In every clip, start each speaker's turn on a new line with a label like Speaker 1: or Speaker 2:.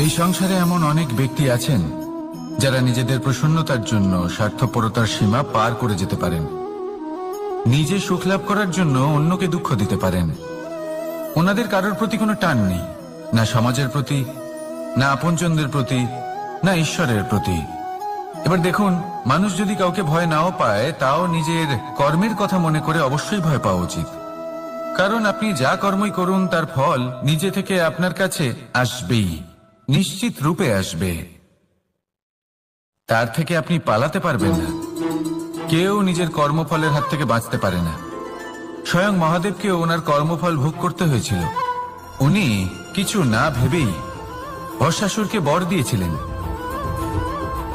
Speaker 1: এই সংসারে এমন অনেক ব্যক্তি আছেন যারা নিজেদের প্রসন্নতার জন্য স্বার্থপরতার সীমা পার করে যেতে পারেন। নিজে সুখ লাভ করার জন্য অন্যকে দুঃখ দিতে পারেন। ওনাদের কারোর প্রতি কোনো টান নেই, না সমাজের প্রতি, না আপনজনদের প্রতি, না ঈশ্বরের প্রতি। এবার দেখুন, মানুষ যদি কাউকে ভয় নাও পায়, তাও নিজের কর্মের কথা মনে করে অবশ্যই ভয় পাওয়া উচিত। কারণ আপনি যা কর্মই করুন তার ফল নিজে থেকে আপনার কাছে আসবেই, নিশ্চিত রূপে আসবে। তার থেকে আপনি পালাতে পারবেন না। কেউ নিজের কর্মফলের হাত থেকে বাঁচতে পারে না। স্বয়ং মহাদেবকেও ওনার কর্মফল ভোগ করতে হয়েছিল। উনি কিছু না ভেবেই ভস্মাসুরকে বর দিয়েছিলেন।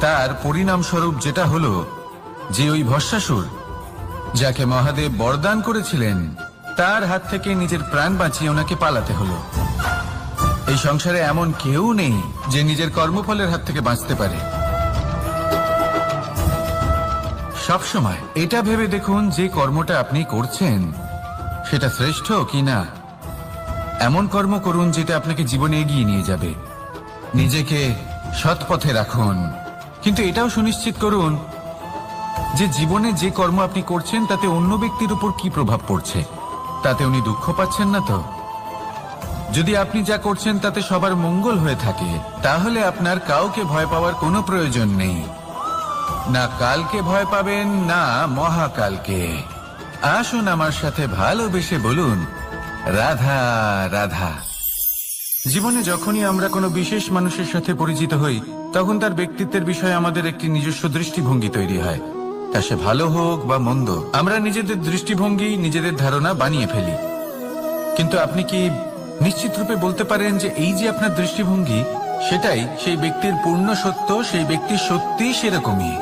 Speaker 1: তার পরিণামস্বরূপ যেটা হলো যে ওই ভস্মাসুর, যাকে মহাদেব বরদান করেছিলেন, তার হাত থেকে নিজের প্রাণ বাঁচিয়ে ওনাকে পালাতে হলো। এই সংসারে এমন কেউ নেই যে নিজের কর্মফলের হাত থেকে বাঁচতে পারে। সবসময় এটা ভেবে দেখুন যে কর্মটা আপনি করছেন সেটা শ্রেষ্ঠ কি না। এমন কর্ম করুন যেটা আপনাকে জীবনে এগিয়ে নিয়ে যাবে। নিজেকে সৎ পথে রাখুন, কিন্তু এটাও সুনিশ্চিত করুন যে জীবনে যে কর্ম আপনি করছেন তাতে অন্য ব্যক্তির উপর কি প্রভাব পড়ছে, তাতে উনি দুঃখ পাচ্ছেন না তো। যদি আপনি যা করছেন তাতে সবার মঙ্গল হয়ে থাকে, তাহলে আপনার কাউকে ভয় পাওয়ার কোনো প্রয়োজন নেই। না কালকে ভয় পাবেন, না মহাকালকে। আসুন আমার সাথে ভালোবেসে বলুন, রাধা রাধা। জীবনে যখনই আমরা কোনো বিশেষ মানুষের সাথে পরিচিত হই, তখন তার ব্যক্তিত্বের বিষয়ে আমাদের একটি নিজস্ব দৃষ্টিভঙ্গি তৈরি হয়। তা সে ভালো হোক বা মন্দ, আমরা নিজেদের দৃষ্টিভঙ্গি, নিজেদের ধারণা বানিয়ে ফেলি। কিন্তু আপনি কি নিশ্চিত রূপে বলতে পারেন যে এই যে আপনার দৃষ্টিভঙ্গি, সেটাই সেই ব্যক্তির পূর্ণ সত্য, সেই ব্যক্তি সত্যি সেরকমই?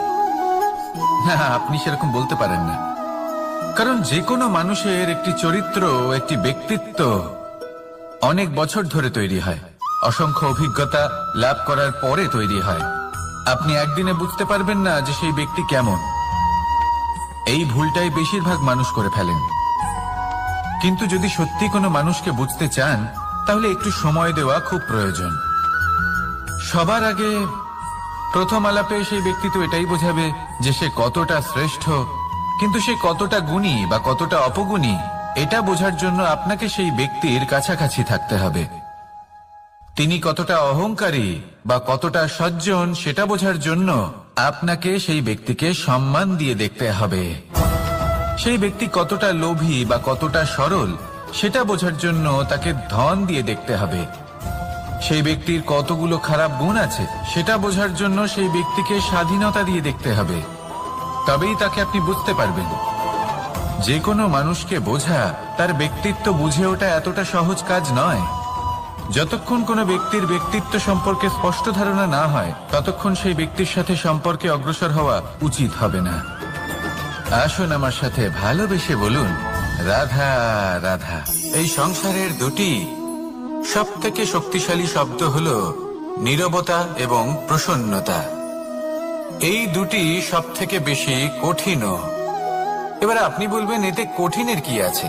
Speaker 1: না, আপনি সেরকম বলতে পারেন না। কারণ যে কোনো মানুষের একটি চরিত্র, একটি ব্যক্তিত্ব অনেক বছর ধরে তৈরি হয়, অসংখ্য অভিজ্ঞতা লাভ করার পরে তৈরি হয়। আপনি একদিনে বুঝতে পারবেন না যে সেই ব্যক্তি কেমন। এই ভুলটাই বেশিরভাগ মানুষ করে ফেলেন। কিন্তু যদি সত্যি কোনো মানুষকে বুঝতে চান, তাহলে একটু সময় দেওয়া খুব প্রয়োজন। সবার আগে প্রথম আলাপে সেই ব্যক্তি তো এটাই বোঝাবে যে সে কতটা শ্রেষ্ঠ, কিন্তু সে কতটা গুণী বা কতটা অপগুণী, এটা বোঝার জন্য আপনাকে সেই ব্যক্তির কাছাকাছি থাকতে হবে। তিনি কতটা অহংকারী বা কতটা সজ্জন, সেটা বোঝার জন্য আপনাকে সেই ব্যক্তিকে সম্মান দিয়ে দেখতে হবে। সেই ব্যক্তি কতটা লোভী বা কতটা সরল, সেটা বোঝার জন্য তাকে ধন দিয়ে দেখতে হবে। সেই ব্যক্তির কতগুলো খারাপ গুণ আছে, সেটা বোঝার জন্য সেই ব্যক্তিকে স্বাধীনতা দিয়ে দেখতে হবে। তবেই তাকে আপনি বুঝতে পারবেন। যে কোনো মানুষকে বোঝা, তার ব্যক্তিত্ব বুঝে ওঠা এতটা সহজ কাজ নয়। যতক্ষণ কোনো ব্যক্তির ব্যক্তিত্ব সম্পর্কে স্পষ্ট ধারণা না হয়, ততক্ষণ সেই ব্যক্তির সাথে সম্পর্কে অগ্রসর হওয়া উচিত হবে না। আসুন আমার সাথে ভালোবেসে বলুন, রাধা রাধা। এই সংসারের দুটি সবথেকে শক্তিশালী শব্দ হলো নীরবতা এবং প্রসন্নতা। এই দুটি সবথেকে বেশি কঠিনও। এবার আপনি বলবেন, এতে কঠিনের কি আছে?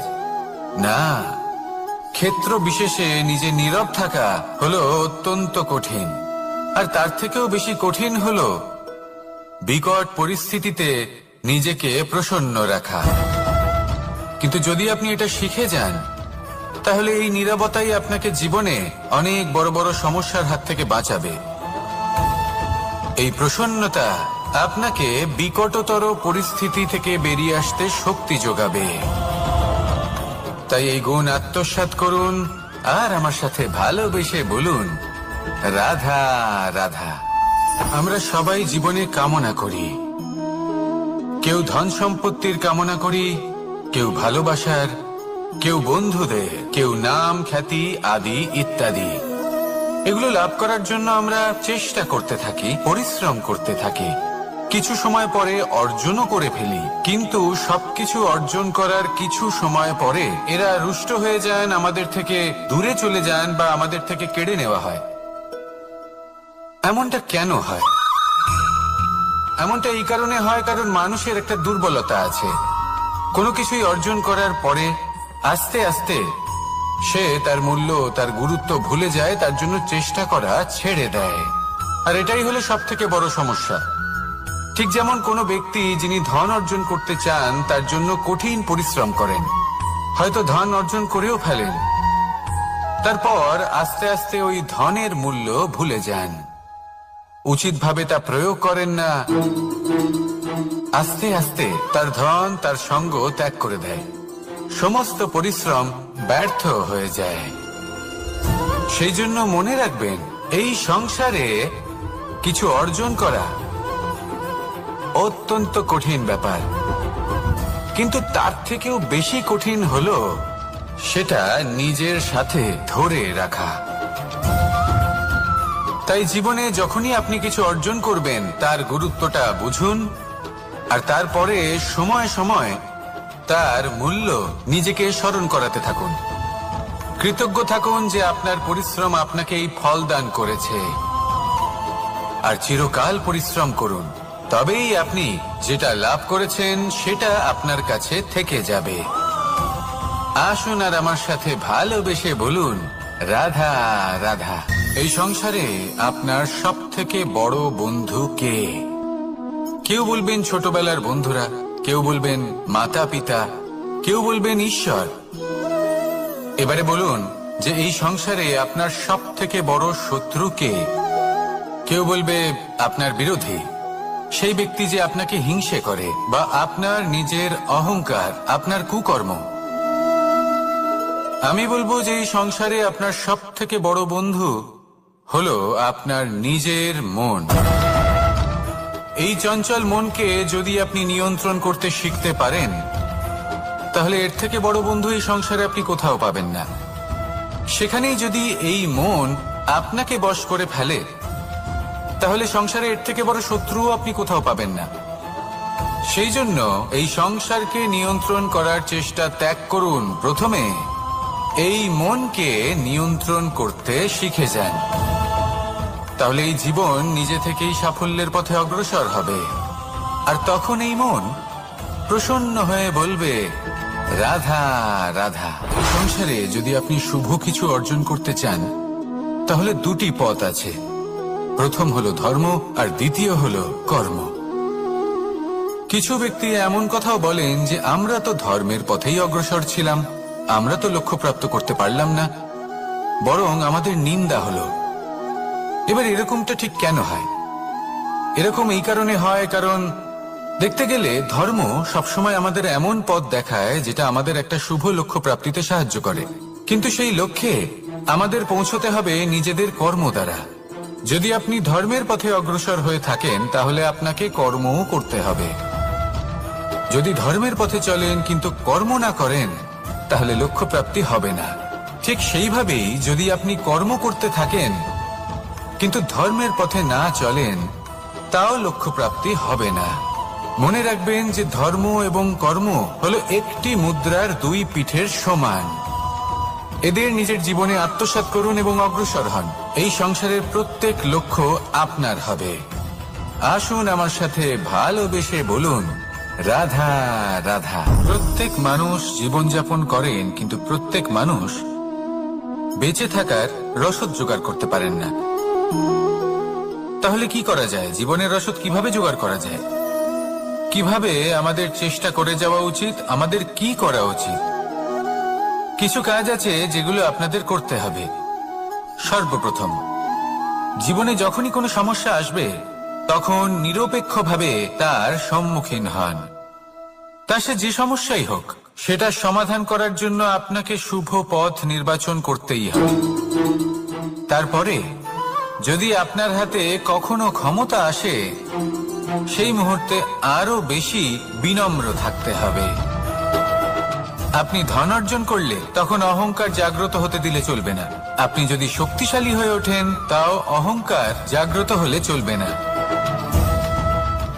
Speaker 1: না, ক্ষেত্র বিশেষে নিজে নীরব থাকা হলো অত্যন্ত কঠিন। আর তার থেকেও বেশি কঠিন হলো বিকট পরিস্থিতিতে নিজেকে প্রসন্ন রাখা। কিন্তু যদি আপনি এটা শিখে যান, তাহলে এই নীরবতাই আপনাকে জীবনে অনেক বড় বড় সমস্যার হাত থেকে বাঁচাবে। এই প্রসন্নতা আপনাকে বিকটতর পরিস্থিতি থেকে বেরিয়ে আসতে শক্তি যোগাবে। তাই এই গুণ আত্মসাৎ করুন আর আমার সাথে ভালোবেসে বলুন, রাধা রাধা। আমরা সবাই জীবনে কামনা করি। কেউ ধন সম্পত্তির কামনা করি, কেউ ভালোবাসার, কেউ বন্ধুদের, কেউ নাম খ্যাতি আদি ইত্যাদি। এগুলো লাভ করার জন্য আমরা চেষ্টা করতে থাকি, পরিশ্রম করতে থাকি। কিছু সময় পরে অর্জনও করে ফেলি, কিন্তু সবকিছু অর্জন করার কিছু সময় পরে এরা রুষ্ট হয়ে যান, আমাদের থেকে দূরে চলে যান বা আমাদের থেকে কেড়ে নেওয়া হয়। এমনটা কেন হয়? এমনটা এই কারণে হয় কারণ মানুষের একটা দুর্বলতা আছে। কোনো কিছুই অর্জন করার পরে আস্তে আস্তে সে তার মূল্য, তার গুরুত্ব ভুলে যায়, তার জন্য চেষ্টা করা ছেড়ে দেয়। আর এটাই হলো সব থেকে বড় সমস্যা। ঠিক যেমন কোনো ব্যক্তি যিনি ধন অর্জন করতে চান তার জন্য কঠিন পরিশ্রম করেন, হয়তো ধন অর্জন করেও ফেলেন, তারপর আস্তে আস্তে ওই ধনের মূল্য ভুলে যান, উচিতভাবে তা প্রয়োগ করেন না, আস্তে আস্তে তার ধন তার সঙ্গ ত্যাগ করে দেয়, সমস্ত পরিশ্রম ব্যর্থ হয়ে যায়। সেই জন্য মনে রাখবেন, এই সংসারে কিছু অর্জন করা অত্যন্ত কঠিন ব্যাপার, কিন্তু তার থেকেও বেশি কঠিন হলো সেটা নিজের সাথে ধরে রাখা। তাই জীবনে যখনই আপনি কিছু অর্জন করবেন তার গুরুত্বটা বুঝুন, আর তারপরে সময় সময় তার মূল্য নিজেকে স্মরণ করাতে থাকুন। কৃতজ্ঞ থাকুন যে আপনার পরিশ্রম আপনাকে এই ফল দান করেছে, আর চিরকাল পরিশ্রম করুন, তবেই আপনি যেটা লাভ করেছেন সেটা আপনার কাছে থেকে যাবে। আসুন আর আমার সাথে ভালোবেসে বলুন, রাধা রাধা। এই সংসারে আপনার সব থেকে বড় বন্ধু কে? কেউ বলবেন ছোটবেলার বন্ধুরা, কেউ বলবেন মাতা পিতা, কেউ বলবেন ঈশ্বর। এবারে বলুন যে এই সংসারে আপনার সব থেকে বড় শত্রু কে? কেউ বলবে আপনার বিরোধী, সেই ব্যক্তি যে আপনাকে হিংসে করে, বা আপনার নিজের অহংকার, আপনার কুকর্ম। আমি বলবো যে এই সংসারে আপনার সব থেকে বড় বন্ধু হলো আপনার নিজের মন। এই চঞ্চল মনকে যদি আপনি নিয়ন্ত্রণ করতে শিখতে পারেন, তাহলে এর থেকে বড় বন্ধু এই সংসারে আপনি কোথাও পাবেন না। সেখানেই যদি এই মন আপনাকে বশ করে ফেলে, তাহলে সংসারে এর থেকে বড় শত্রুও আপনি কোথাও পাবেন না। সেই জন্য এই সংসারকে নিয়ন্ত্রণ করার চেষ্টা ত্যাগ করুন। প্রথমে এই মনকে নিয়ন্ত্রণ করতে শিখে যান, তাহলে এই জীবন নিজে থেকেই সাফল্যের পথে অগ্রসর হবে। আর তখন এই মন প্রসন্ন হয়ে বলবে, রাধা রাধা। সংসারে যদি আপনি শুভ কিছু অর্জন করতে চান, তাহলে দুটি পথ আছে। প্রথম হলো ধর্ম, আর দ্বিতীয় হলো কর্ম। কিছু ব্যক্তি এমন কথাও বলেন যে আমরা তো ধর্মের পথেই অগ্রসর ছিলাম, আমরা তো লক্ষ্যপ্রাপ্ত করতে পারলাম না, বরং আমাদের নিন্দা হলো। এবার এরকমটা ঠিক কেন হয়? এরকম এই কারণে হয়, কারণ দেখতে গেলে ধর্ম সবসময় আমাদের এমন পথ দেখায় যেটা আমাদের একটা শুভ লক্ষ্য প্রাপ্তিতে সাহায্য করে, কিন্তু সেই লক্ষ্যে আমাদের পৌঁছতে হবে নিজেদের কর্ম দ্বারা। যদি আপনি ধর্মের পথে অগ্রসর হয়ে থাকেন, তাহলে আপনাকে কর্মও করতে হবে। যদি ধর্মের পথে চলেন কিন্তু কর্ম না করেন, তাহলে লক্ষ্য প্রাপ্তি হবে না। ঠিক সেইভাবেই যদি আপনি কর্ম করতে থাকেন কিন্তু ধর্মের পথে না চলেন, তাও লক্ষ্য প্রাপ্তি হবে না। মনে রাখবেন যে ধর্ম এবং কর্ম হলো একটি মুদ্রার দুই পিঠের সমান। এদের নিজের জীবনে আত্মসাৎ করুন এবং অগ্রসর হন। এই সংসারের প্রত্যেক লক্ষ্য আপনার হবে। আসুন আমার সাথে ভালোবেসে বলুন, রাধা রাধা। প্রত্যেক মানুষ জীবনযাপন করেন, কিন্তু প্রত্যেক মানুষ বেঁচে থাকার রসদ জোগাড় করতে পারেন না। তাহলে কি করা যায়? জীবনের রসদ কিভাবে জোগাড় করা যায়? কিভাবে আমাদের চেষ্টা করে যাওয়া উচিত? আমাদের কি করা উচিত? কিছু কাজ আছে যেগুলো আপনাদের করতে হবে। সর্বপ্রথম, জীবনে যখনই কোনো সমস্যা আসবে, তখন নিরপেক্ষভাবে তার সম্মুখীন হন। তা সে যে সমস্যাই হোক, সেটা সমাধান করার জন্য আপনাকে শুভ পথ নির্বাচন করতেই হবে। তারপরে যদি আপনার হাতে কখনো ক্ষমতা আসে, সেই মুহূর্তে আরো বেশি বিনম্র থাকতে হবে। আপনি ধন অর্জন করলে তখন অহংকার জাগ্রত হতে দিলে চলবে না। আপনি যদি শক্তিশালী হয়ে ওঠেন, তাও অহংকার জাগ্রত হলে চলবে না।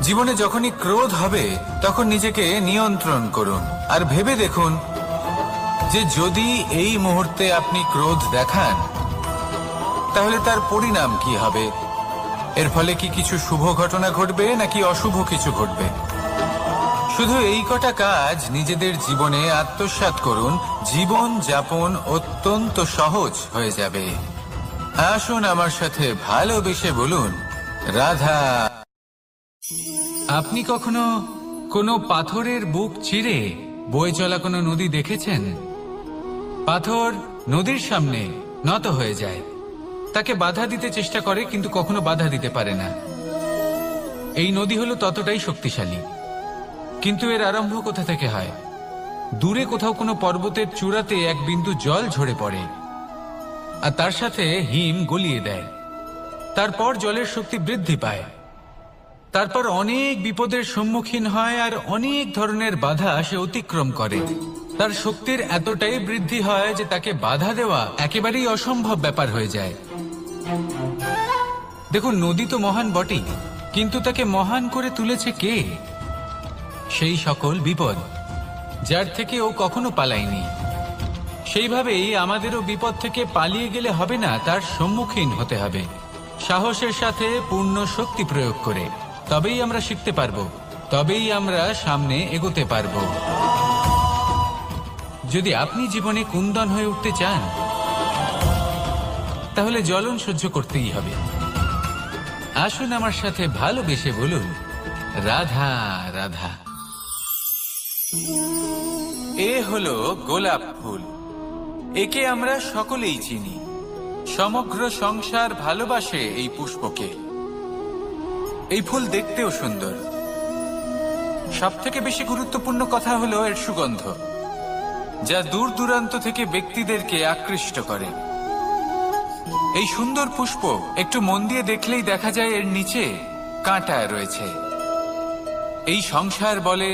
Speaker 1: জীবনে যখনই ক্রোধ হবে, তখন নিজেকে নিয়ন্ত্রণ করুন, আর ভেবে দেখুন যে যদি এই মুহূর্তে আপনি ক্রোধ দেখান, তাহলে তার পরিণাম কি হবে। এর ফলে কি কিছু শুভ ঘটনা ঘটবে নাকি অশুভ কিছু ঘটবে? শুধু এই কটা কাজ নিজেদের জীবনে আত্মসাৎ করুন, জীবন যাপন অত্যন্ত সহজ হয়ে যাবে। আসুন আমার সাথে ভালোবেসে বলুন, রাধা। আপনি কখনো কোনো পাথরের বুক চিরে বয়ে চলা কোনো নদী দেখেছেন? পাথর নদীর সামনে নত হয়ে যায়, তাকে বাধা দিতে চেষ্টা করে কিন্তু কখনো বাধা দিতে পারে না। এই নদী হলো ততটাই শক্তিশালী, কিন্তু এর আরম্ভ কোথা থেকে হয়? দূরে কোথাও কোনো পর্বতের চূড়াতে এক বিন্দু জল ঝরে পড়ে আর তার সাথে হিম গলিয়ে দেয়। তারপর জলের শক্তি বৃদ্ধি পায়, তারপর অনেক বিপদের সম্মুখীন হয় আর অনেক ধরনের বাধা সে অতিক্রম করে। তার শক্তির এতটাই বৃদ্ধি হয় যে তাকে বাধা দেওয়া একেবারেই অসম্ভব ব্যাপার হয়ে যায়। দেখুন, নদী তো মহান বটেই, কিন্তু তাকে মহান করে তুলেছে কে? সেই সকল বিপদ যার থেকে ও কখনো পালায়নি। সেইভাবেই আমাদেরও বিপদ থেকে পালিয়ে গেলে হবে না, তার সম্মুখীন হতে হবে সাহসের সাথে, পূর্ণ শক্তি প্রয়োগ করে। তবেই আমরা শিখতে পারবো, তবেই আমরা সামনে এগোতে পারবো। যদি আপনি জীবনে কুন্দন হয়ে উঠতে চান, তাহলে জ্বলন সহ্য করতেই হবে। আসুন আমার সাথে ভালোবেসে বলুন, রাধা রাধা। এ হলো গোলাপ ফুল। একে আমরা সকলেই চিনি। সমগ্র সংসার ভালোবাসে এই পুষ্পকে। এই ফুল দেখতেও সুন্দর। সবথেকে বেশি গুরুত্বপূর্ণ কথা হলো এর সুগন্ধ, যা দূর দূরান্ত থেকে ব্যক্তিদেরকে আকৃষ্ট করে। এই সুন্দর পুষ্প একটু মন দিয়ে দেখলেই দেখা যায় এর নিচে কাঁটা রয়েছে। এই সংসার বলে,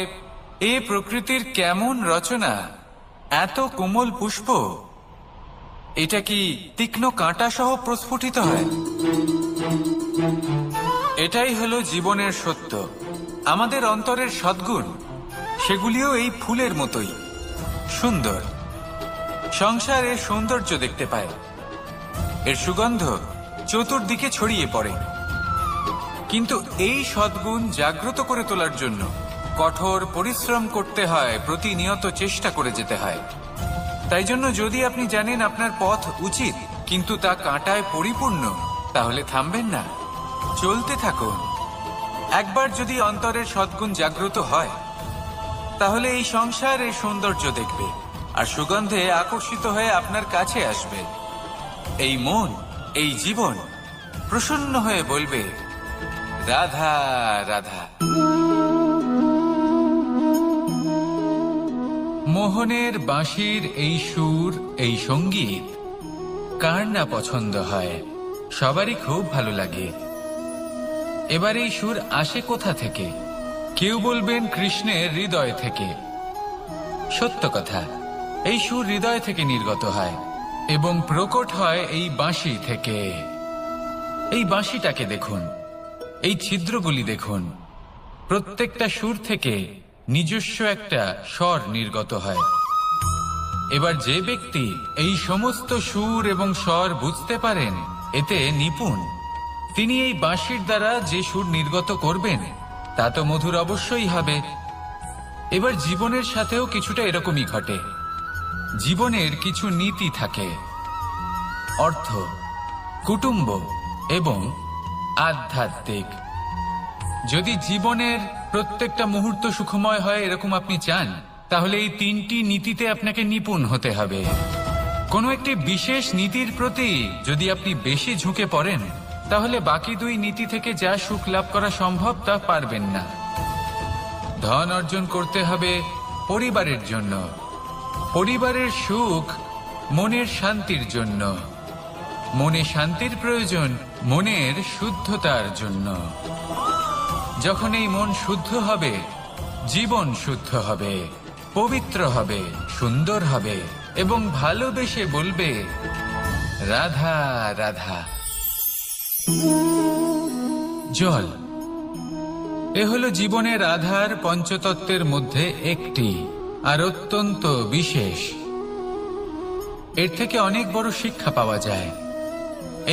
Speaker 1: এ প্রকৃতির কেমন রচনা, এত কোমল পুষ্প, এটা কি তীক্ষ্ণ কাঁটা সহ প্রস্ফুটিত হয়? এটাই হলো জীবনের সত্য। আমাদের অন্তরের সদ্গুণ, সেগুলিও এই ফুলের মতোই সুন্দর। সংসার এর সৌন্দর্য দেখতে পায়, এর সুগন্ধ চতুর্দিকে ছড়িয়ে পড়ে। কিন্তু এই সদ্গুণ জাগ্রত করে তোলার জন্য কঠোর পরিশ্রম করতে হয়, প্রতিনিয়ত চেষ্টা করে যেতে হয়। তাই জন্য যদি আপনি জানেন আপনার পথ উচিত কিন্তু তা কাঁটায় পরিপূর্ণ, তাহলে থামবেন না, চলতে থাকুন। একবার যদি অন্তরের সদ্গুণ জাগ্রত হয়, তাহলে এই সংসার এর সৌন্দর্য দেখবে আর সুগন্ধে আকর্ষিত হয়ে আপনার কাছে আসবে। এই মন, এই জীবন প্রসন্ন হয়ে বলবে, রাধা রাধা। মোহনের বাঁশির এই সুর, এই সঙ্গীত কার না পছন্দ হয়? সবারই খুব ভালো লাগে। এবার এই সুর আসে কোথা থেকে? কেউ বলবেন কৃষ্ণের হৃদয় থেকে। সত্য কথা, এই সুর হৃদয় থেকে নির্গত হয় এবং প্রকট হয় এই বাঁশি থেকে। এই বাঁশিটাকে দেখুন, এই ছিদ্রগুলি দেখুন, প্রত্যেকটা সুর থেকে নিজস্ব একটা স্বর নির্গত হয়। এবার যে ব্যক্তি এই সমস্ত সুর এবং স্বর বুঝতে পারেন, এতে নিপুণ, তিনি এই বাঁশির দ্বারা যে সুর নির্গত করবেন তা তো মধুর অবশ্যই হবে। এবার জীবনের সাথেও কিছুটা এরকমই ঘটে। জীবনের কিছু নীতি থাকে, অর্থ, কুটুম্ব এবং আধ্যাত্মিক। যদি জীবনের প্রত্যেকটা মুহূর্ত সুখময় হয় এরকম আপনি চান, তাহলে এই তিনটি নীতিতে আপনাকে নিপুণ হতে হবে। কোনো একটি বিশেষ নীতির প্রতি যদি আপনি বেশি ঝুঁকে পড়েন, তাহলে বাকি দুই নীতি থেকে যা সুখ লাভ করা সম্ভব তা পারবেন না। ধন অর্জন করতে হবে পরিবারের জন্য, পরিবারের সুখ মনের শান্তির জন্য, মনে শান্তির প্রয়োজন মনের শুদ্ধতার জন্য। যখন এই মন শুদ্ধ হবে, জীবন শুদ্ধ হবে, পবিত্র হবে, সুন্দর হবে এবং ভালোবেসে বলবে, রাধা রাধা। জল, এ হলো জীবনের আধার, পঞ্চতত্ত্বের মধ্যে একটি, আর অত্যন্ত বিশেষ। এর থেকে অনেক বড় শিক্ষা পাওয়া যায়।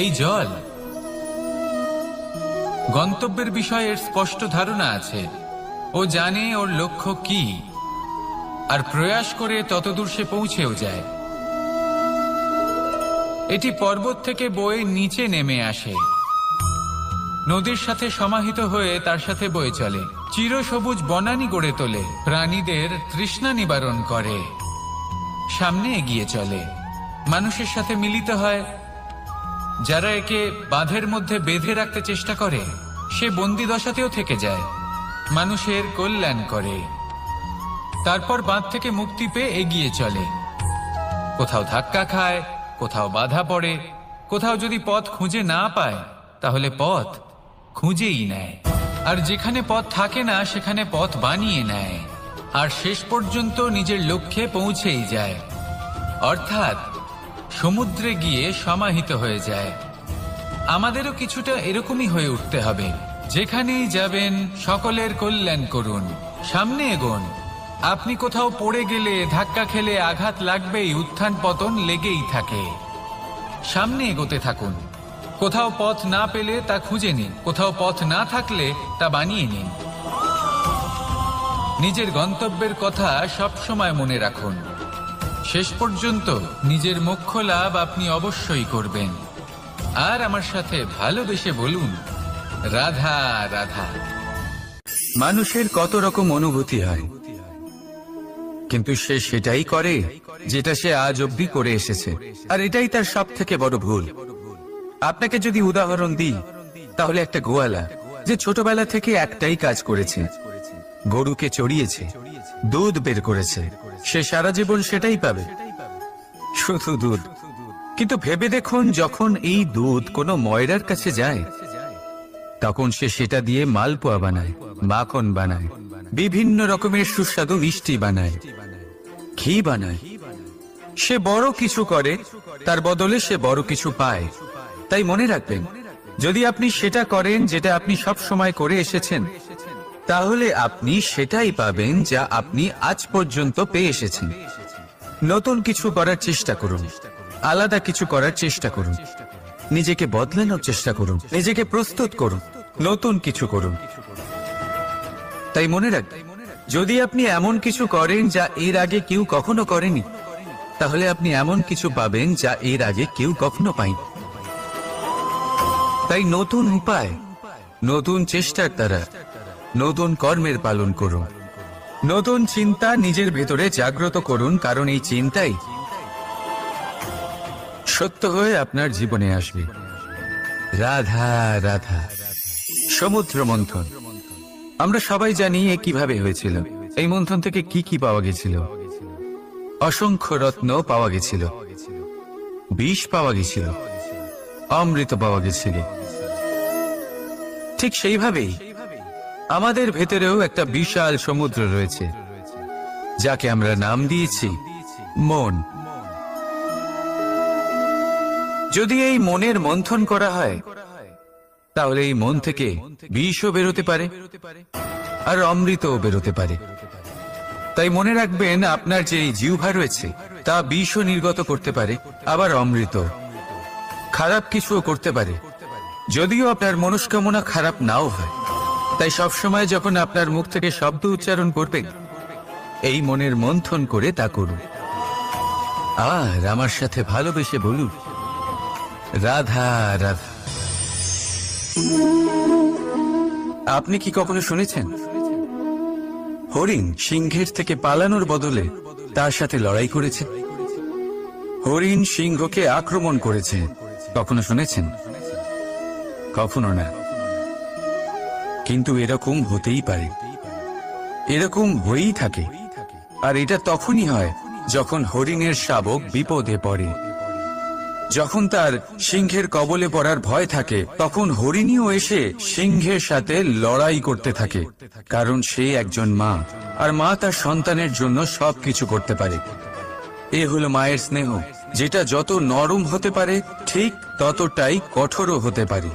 Speaker 1: এই জল, গন্তব্যের বিষয়ে এর স্পষ্ট ধারণা আছে, ও জানে ওর লক্ষ্য কি, আর প্রয়াস করে ততদূর সে পৌঁছেও যায়। এটি পর্বত থেকে বয়ে নিচে নেমে আসে, নদীর সাথে সমাহিত হয়ে তার সাথে বয়ে চলে, চিরসবুজ বনানী গড়ে তোলে, প্রাণীদের তৃষ্ণা নিবারণ করে, সামনে এগিয়ে চলে, মানুষের সাথে মিলিত হয়। যারা একে বাঁধের মধ্যে বেঁধে রাখতে চেষ্টা করে সে বন্দি দশাতেও থেকে যায়, মানুষের কল্যাণ করে। তারপর বাঁধ থেকে মুক্তি পেয়ে এগিয়ে চলে, কোথাও ধাক্কা খায়, কোথাও বাধা পড়ে, কোথাও যদি পথ খুঁজে না পায় তাহলে পথ খুঁজেই নেয়, আর যেখানে পথ থাকে না সেখানে পথ বানিয়ে নেয়, আর শেষ পর্যন্ত নিজের লক্ষ্যে পৌঁছেই যায়, অর্থাৎ সমুদ্রে গিয়ে সমাহিত হয়ে যায়। আমাদেরও কিছুটা এরকমই হয়ে উঠতে হবে। যেখানেই যাবেন সকলের কল্যাণ করুন, সামনে এগোন। আপনি কোথাও পড়ে গেলে, ধাক্কা খেলে আঘাত লাগবেই, উত্থান পতন লেগেই থাকে। সামনে এগোতে থাকুন। কোথাও পথ না পেলে তা খুঁজে নিন, কোথাও পথ না থাকলে তা বানিয়ে নিন। নিজের গন্তব্যের কথা সব সময় মনে রাখুন। শেষ পর্যন্ত নিজের মোক্ষ লাভ আপনি অবশ্যই করবেন। আর আমার সাথে ভালোবেসে বলুন, রাধা রাধা।
Speaker 2: মানুষের কত রকম অনুভূতি হয়, কিন্তু সে সেটাই করে যেটা সে আজ অবধি করে এসেছে, আর এটাই তার সব থেকে বড় ভুল। আপনাকে যদি উদাহরণ দিই, তাহলে একটা গোয়ালা যে ছোটবেলা থেকে একটাই কাজ করেছে, গরুকে চড়িয়েছে, দুধ বের করেছে, সে সারা জীবন সেটাই পাবে, শুধু দুধ। কিন্তু ভেবে দেখুন, যখন এই দুধ কোনো ময়রার কাছে যায়, তখন সে সেটা দিয়ে মালপোয়া বানায়, মাখন বানায়, বিভিন্ন রকমের সুস্বাদু মিষ্টি বানায়, ঘি বানায়। সে বড় কিছু করে, তার বদলে সে বড় কিছু পায়। তাই মনে রাখবেন, যদি আপনি সেটা করেন যেটা আপনি সব সময় করে এসেছেন, তাহলে আপনি সেটাই পাবেন যা আপনি আজ পর্যন্ত পেয়ে এসেছেন। নতুন কিছু করার চেষ্টা করুন, আলাদা কিছু করার চেষ্টা করুন, নিজেকে বদলানোর চেষ্টা করুন, নিজেকে প্রস্তুত করুন, নতুন কিছু করুন। তাই মনে রাখবেন, যদি আপনি এমন কিছু করেন যা এর আগে কেউ কখনো করেনি, তাহলে আপনি এমন কিছু পাবেন যা এর আগে কেউ কখনো পায়নি। তাই নতুন উপায়, নতুন চেষ্টার দ্বারা নতুন কর্মের পালন করুন। নতুন চিন্তা নিজের ভেতরে জাগ্রত করুন, কারণ এই চিন্তাই সত্য হয়ে আপনার জীবনে আসবে। রাধা রাধা। সমুদ্র মন্থন, আমরা সবাই জানি এ কিভাবে হয়েছিল। এই মন্থন থেকে কি কি পাওয়া গেছিল? অসংখ্য রত্ন পাওয়া গেছিল, বিষ পাওয়া গেছিল, অমৃত পাওয়া গেছিল। ঠিক সেইভাবেই আমাদের ভেতরেও একটা বিশাল সমুদ্র রয়েছে, যাকে আমরা নাম দিয়েছি মন। যদি এই মনের মন্থন করা হয়, তাহলে এই মন থেকে বিষও বেরোতে পারে, আর অমৃতও বেরোতে পারে। তাই মনে রাখবেন, আপনার যে জিহ্বা রয়েছে তা বিষও নির্গত করতে পারে, আবার অমৃত। খারাপ কিছুও করতে পারে, যদিও আপনার মনস্কামনা খারাপ নাও হয়। তাই সবসময় যখন আপনার মুখ থেকে শব্দ উচ্চারণ করবেন, এই মনের মন্থন করে তা করুন। আর আমার সাথে ভালোবেসে বলুন, রাধা রাধা। আপনি কি কখনো শুনেছেন হরিণ সিংহের থেকে পালানোর বদলে তার সাথে লড়াই করেছে? হরিণ সিংহকে আক্রমণ করেছে, কখনো শুনেছেন? কখনো না। কিন্তু এরকম হতেই পারে, এরকম হয়েই থাকে। আর এটা তখনই হয় যখন হরিণের শাবক বিপদে পড়ে। যখন তার সিংহের কবলে পড়ার ভয় থাকে, তখন হরিণীও এসে সিংহের সাথে লড়াই করতে থাকে, কারণ সে একজন মা, আর মা তার সন্তানের জন্য সবকিছু করতে পারে। এ হলো মায়ের স্নেহ, যেটা যত নরম হতে পারে ঠিক ততটাই কঠোরও হতে পারে।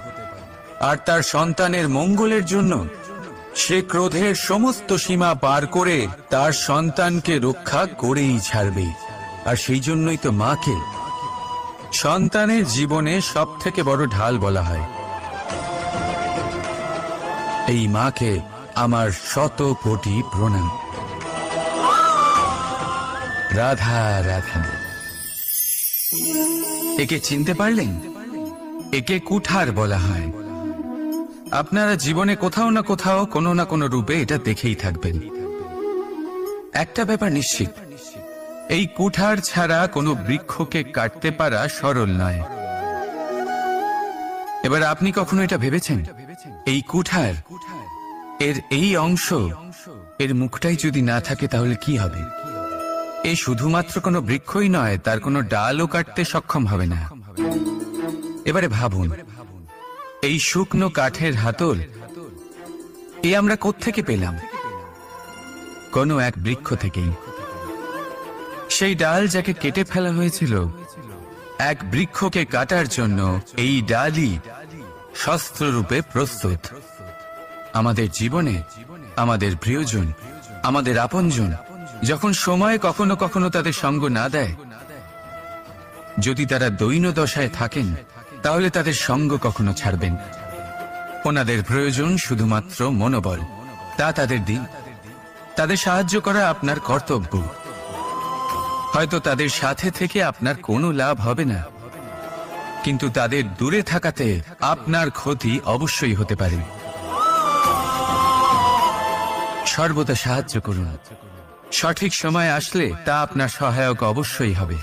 Speaker 2: আর তার সন্তানের মঙ্গলের জন্য সে ক্রোধের সমস্ত সীমা পার করে তার সন্তানকে রক্ষা করেই ছাড়বে। আর সেই জন্যই তো মাকে সন্তানের জীবনে সব থেকে বড় ঢাল বলা হয়। এই মাকে আমার শত কোটি প্রণাম। রাধা রাধা। একে চিনতে পারলেন? একে কুঠার বলা হয়। আপনারা জীবনে কোথাও না কোথাও কোনো না কোনো রূপে এটা দেখেই থাকবেন। একটা ব্যাপার নিশ্চিত, এই কুঠার ছাড়া কোনো বৃক্ষকে কাটতে পারা সরল নয়। এবার আপনি কখনো এটা ভেবেছেন, এই কুঠার এর এই অংশ, এর মুখটাই যদি না থাকে তাহলে কি হবে? এ শুধুমাত্র কোনো বৃক্ষই নয়, তার কোনো ডালও কাটতে সক্ষম হবে না। এবারে ভাবুন, এই শুকনো কাঠের হাতল এ আমরা কোত্থেকে পেলাম? কোনো এক বৃক্ষ থেকেই। সেই ডাল যাকে কেটে ফেলা হয়েছিল, এক বৃক্ষকে কাটার জন্য এই ডালই শস্ত্ররূপে প্রস্তুত। আমাদের জীবনে আমাদের প্রিয়জন, আমাদের আপনজন যখন সময় কখনো কখনো তাদের সঙ্গ না দেয়, যদি তারা দৈন্য দশায় থাকেন তাহলে তাদের সঙ্গ কখনো ছাড়বেন। ওনাদের প্রয়োজন শুধুমাত্র মনোবল। তা তাদের দিন। তাদের সাহায্য করা আপনার কর্তব্য। হয়তো তাদের সাথে থেকে আপনার কোনো লাভ হবে না, কিন্তু তাদের দূরে থাকাতে আপনার ক্ষতি অবশ্যই হতে পারে। সর্বদা সাহায্য করুন। সঠিক সময় আসলে তা আপনার সহায়ক অবশ্যই হবে।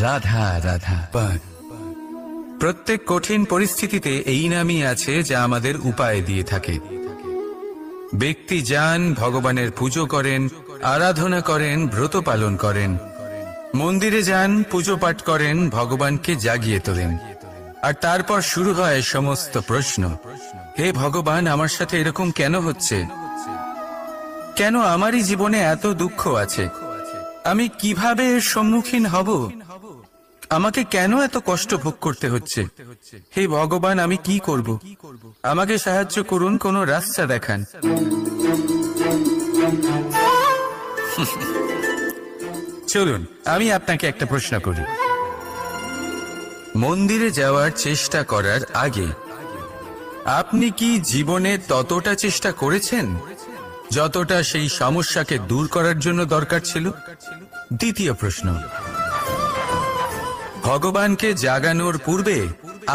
Speaker 2: রাধা রাধা। প্রত্যেক কঠিন পরিস্থিতিতে এই নামই আছে যা আমাদের উপায় দিয়ে থাকে। ব্যক্তি যান, ভগবানের পুজো করেন, আরাধনা করেন, ব্রত পালন করেন, মন্দিরে যান, পুজো পাঠ করেন, ভগবানকে জাগিয়ে তোলেন, আর তারপর শুরু হয় সমস্ত প্রশ্ন। হে ভগবান, আমার সাথে এরকম কেন হচ্ছে? কেন আমারই জীবনে এত দুঃখ আছে? আমি কিভাবে এর সম্মুখীন হব? আমাকে কেন এত কষ্ট ভোগ করতে হচ্ছে? হে ভগবান, আমি কি করব? আমাকে সাহায্য করুন, কোনো রাস্তা দেখান। চলুন আমি আপনাকে একটা প্রশ্ন করি। মন্দিরে যাওয়ার চেষ্টা করার আগে আপনি কি জীবনে ততটা চেষ্টা করেছেন যতটা সেই সমস্যাকে দূর করার জন্য দরকার ছিল? দ্বিতীয় প্রশ্ন, ভগবানকে জাগানোর পূর্বে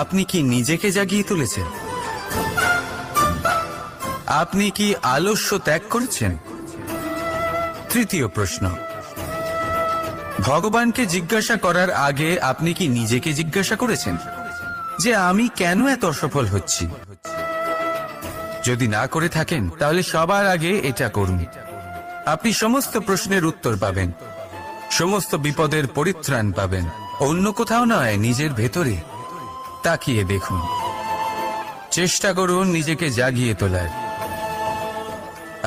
Speaker 2: আপনি কি নিজেকে জাগিয়ে তুলেছেন? আপনি কি আলস্য ত্যাগ করেছেন? তৃতীয় প্রশ্ন, ভগবানকে জিজ্ঞাসা করার আগে আপনি কি নিজেকে জিজ্ঞাসা করেছেন যে আমি কেন এত অসফল হচ্ছি? যদি না করে থাকেন তাহলে সবার আগে এটা করুন। আপনি সমস্ত প্রশ্নের উত্তর পাবেন, সমস্ত বিপদের পরিত্রাণ পাবেন। অন্য কোথাও নয়, নিজের ভেতরে তাকিয়ে দেখুন। চেষ্টা করুন নিজেকে জাগিয়ে তোলার।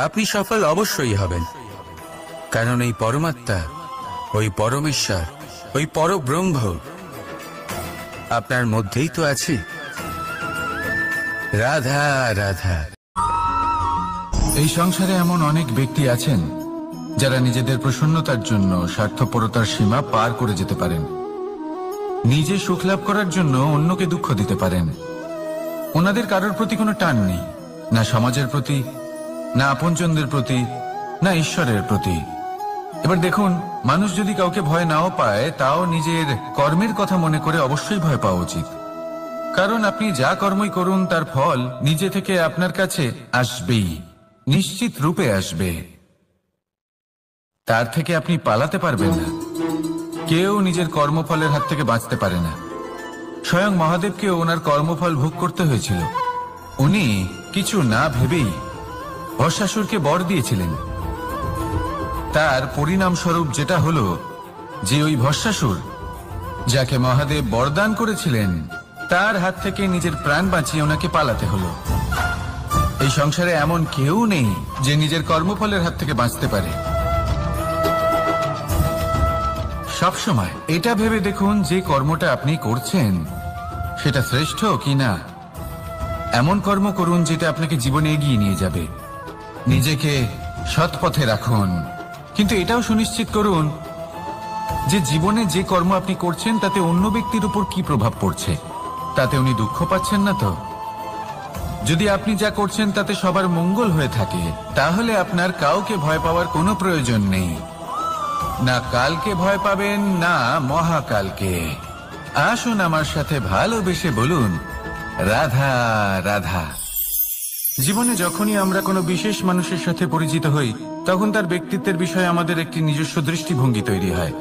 Speaker 2: আপনি সফল অবশ্যই হবেন, কারণ এই পরমাত্মা, ওই পরমেশ্বর, ওই পরব্রহ্ম আপনার মধ্যেই তো আছে। রাধা রাধা।
Speaker 1: এই সংসারে এমন অনেক ব্যক্তি আছেন যারা নিজেদের প্রসন্নতার জন্য স্বার্থপরতার সীমা পার করে যেতে পারেন। নিজে সুখ লাভ করার জন্য অন্যকে দুঃখ দিতে পারেন। ওনাদের কারোর প্রতি কোনো টান নেই, না সমাজের প্রতি, না আপনজনদের প্রতি, না ঈশ্বরের প্রতি। এবার দেখুন, মানুষ যদি কাউকে ভয় নাও পায়, তাও নিজের কর্মের কথা মনে করে অবশ্যই ভয় পাওয়া উচিত। কারণ আপনি যা কর্মই করুন তার ফল নিজে থেকে আপনার কাছে আসবেই, নিশ্চিত রূপে আসবে। তার থেকে আপনি পালাতে পারবেন না। কেউ নিজের কর্মফলের হাত থেকে বাঁচতে পারে না। স্বয়ং মহাদেবকেও ওনার কর্মফল ভোগ করতে হয়েছিল। উনি কিছু না ভেবেই ভস্মাসুরকে বর দিয়েছিলেন। তার পরিণামস্বরূপ যেটা হলো যে ওই ভস্মাসুর, যাকে মহাদেব বরদান করেছিলেন, তার হাত থেকে নিজের প্রাণ বাঁচিয়ে ওনাকে পালাতে হলো। এই সংসারে এমন কেউ নেই যে নিজের কর্মফলের হাত থেকে বাঁচতে পারে। সবসময় এটা ভেবে দেখুন যে কর্মটা আপনি করছেন সেটা শ্রেষ্ঠ কিনা। এমন কর্ম করুন যেটা আপনাকে জীবনে এগিয়ে নিয়ে যাবে। নিজেকে সৎ পথে রাখুন, কিন্তু এটাও সুনিশ্চিত করুন যে জীবনে যে কর্ম আপনি করছেন তাতে অন্য ব্যক্তির উপর কি প্রভাব পড়ছে, তাতে উনি দুঃখ পাচ্ছেন না তো। যদি আপনি যা করছেন তাতে সবার মঙ্গল হয়ে থাকে, তাহলে আপনার কাউকে ভয় পাওয়ার কোনো প্রয়োজন নেই। না কালকে ভয় পাবেন, না মহাকালকে। আসুন আমার সাথে ভালোবেসে বলুন, রাধা রাধা। জীবনে যখনই আমরা কোনো বিশেষ মানুষের সাথে পরিচিত হই, তখন তার ব্যক্তিত্বের বিষয়ে আমাদের একটি নিজস্ব দৃষ্টিভঙ্গি তৈরি হয়।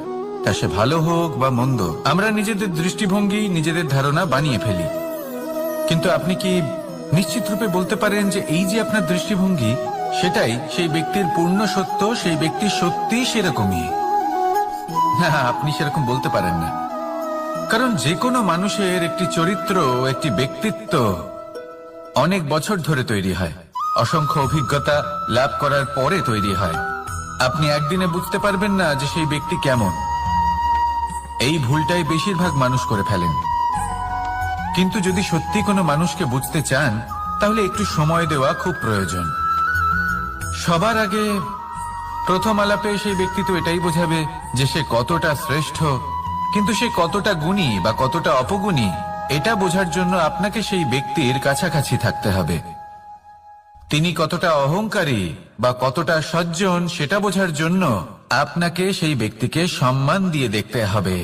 Speaker 1: তা সে ভালো হোক বা মন্দ, আমরা নিজেদের দৃষ্টিভঙ্গি, নিজেদের ধারণা বানিয়ে ফেলি। কিন্তু আপনি কি নিশ্চিত রূপে বলতে পারেন যে এই যে আপনার দৃষ্টিভঙ্গি, সেটাই সেই ব্যক্তির পূর্ণ সত্য, সেই ব্যক্তি সত্যি সেরকমই? না, আপনি সেরকম বলতে পারেন না। কারণ যে কোনো মানুষের একটি চরিত্র, একটি ব্যক্তিত্ব অনেক বছর ধরে তৈরি হয়, অসংখ্য অভিজ্ঞতা লাভ করার পরে তৈরি হয়। আপনি একদিনে বুঝতে পারবেন না যে সেই ব্যক্তি কেমন। এই ভুলটাই বেশিরভাগ মানুষ করে ফেলেন। কিন্তু যদি সত্যি কোনো মানুষকে বুঝতে চান, তাহলে একটু সময় দেওয়া খুব প্রয়োজন। সবার আগে প্রথম আলাপে সেই ব্যক্তি তো এটাই বোঝাবে যে সে কতটা শ্রেষ্ঠ, কিন্তু সে কতটা গুণী বা কতটা অপগুণী, এটা বোঝার জন্য আপনাকে সেই ব্যক্তির কাছাকাছি থাকতে হবে। তিনি কতটা অহংকারী বা কতটা সজ্জন, সেটা বোঝার জন্য আপনাকে সেই ব্যক্তিকে সম্মান দিয়ে দেখতে হবে।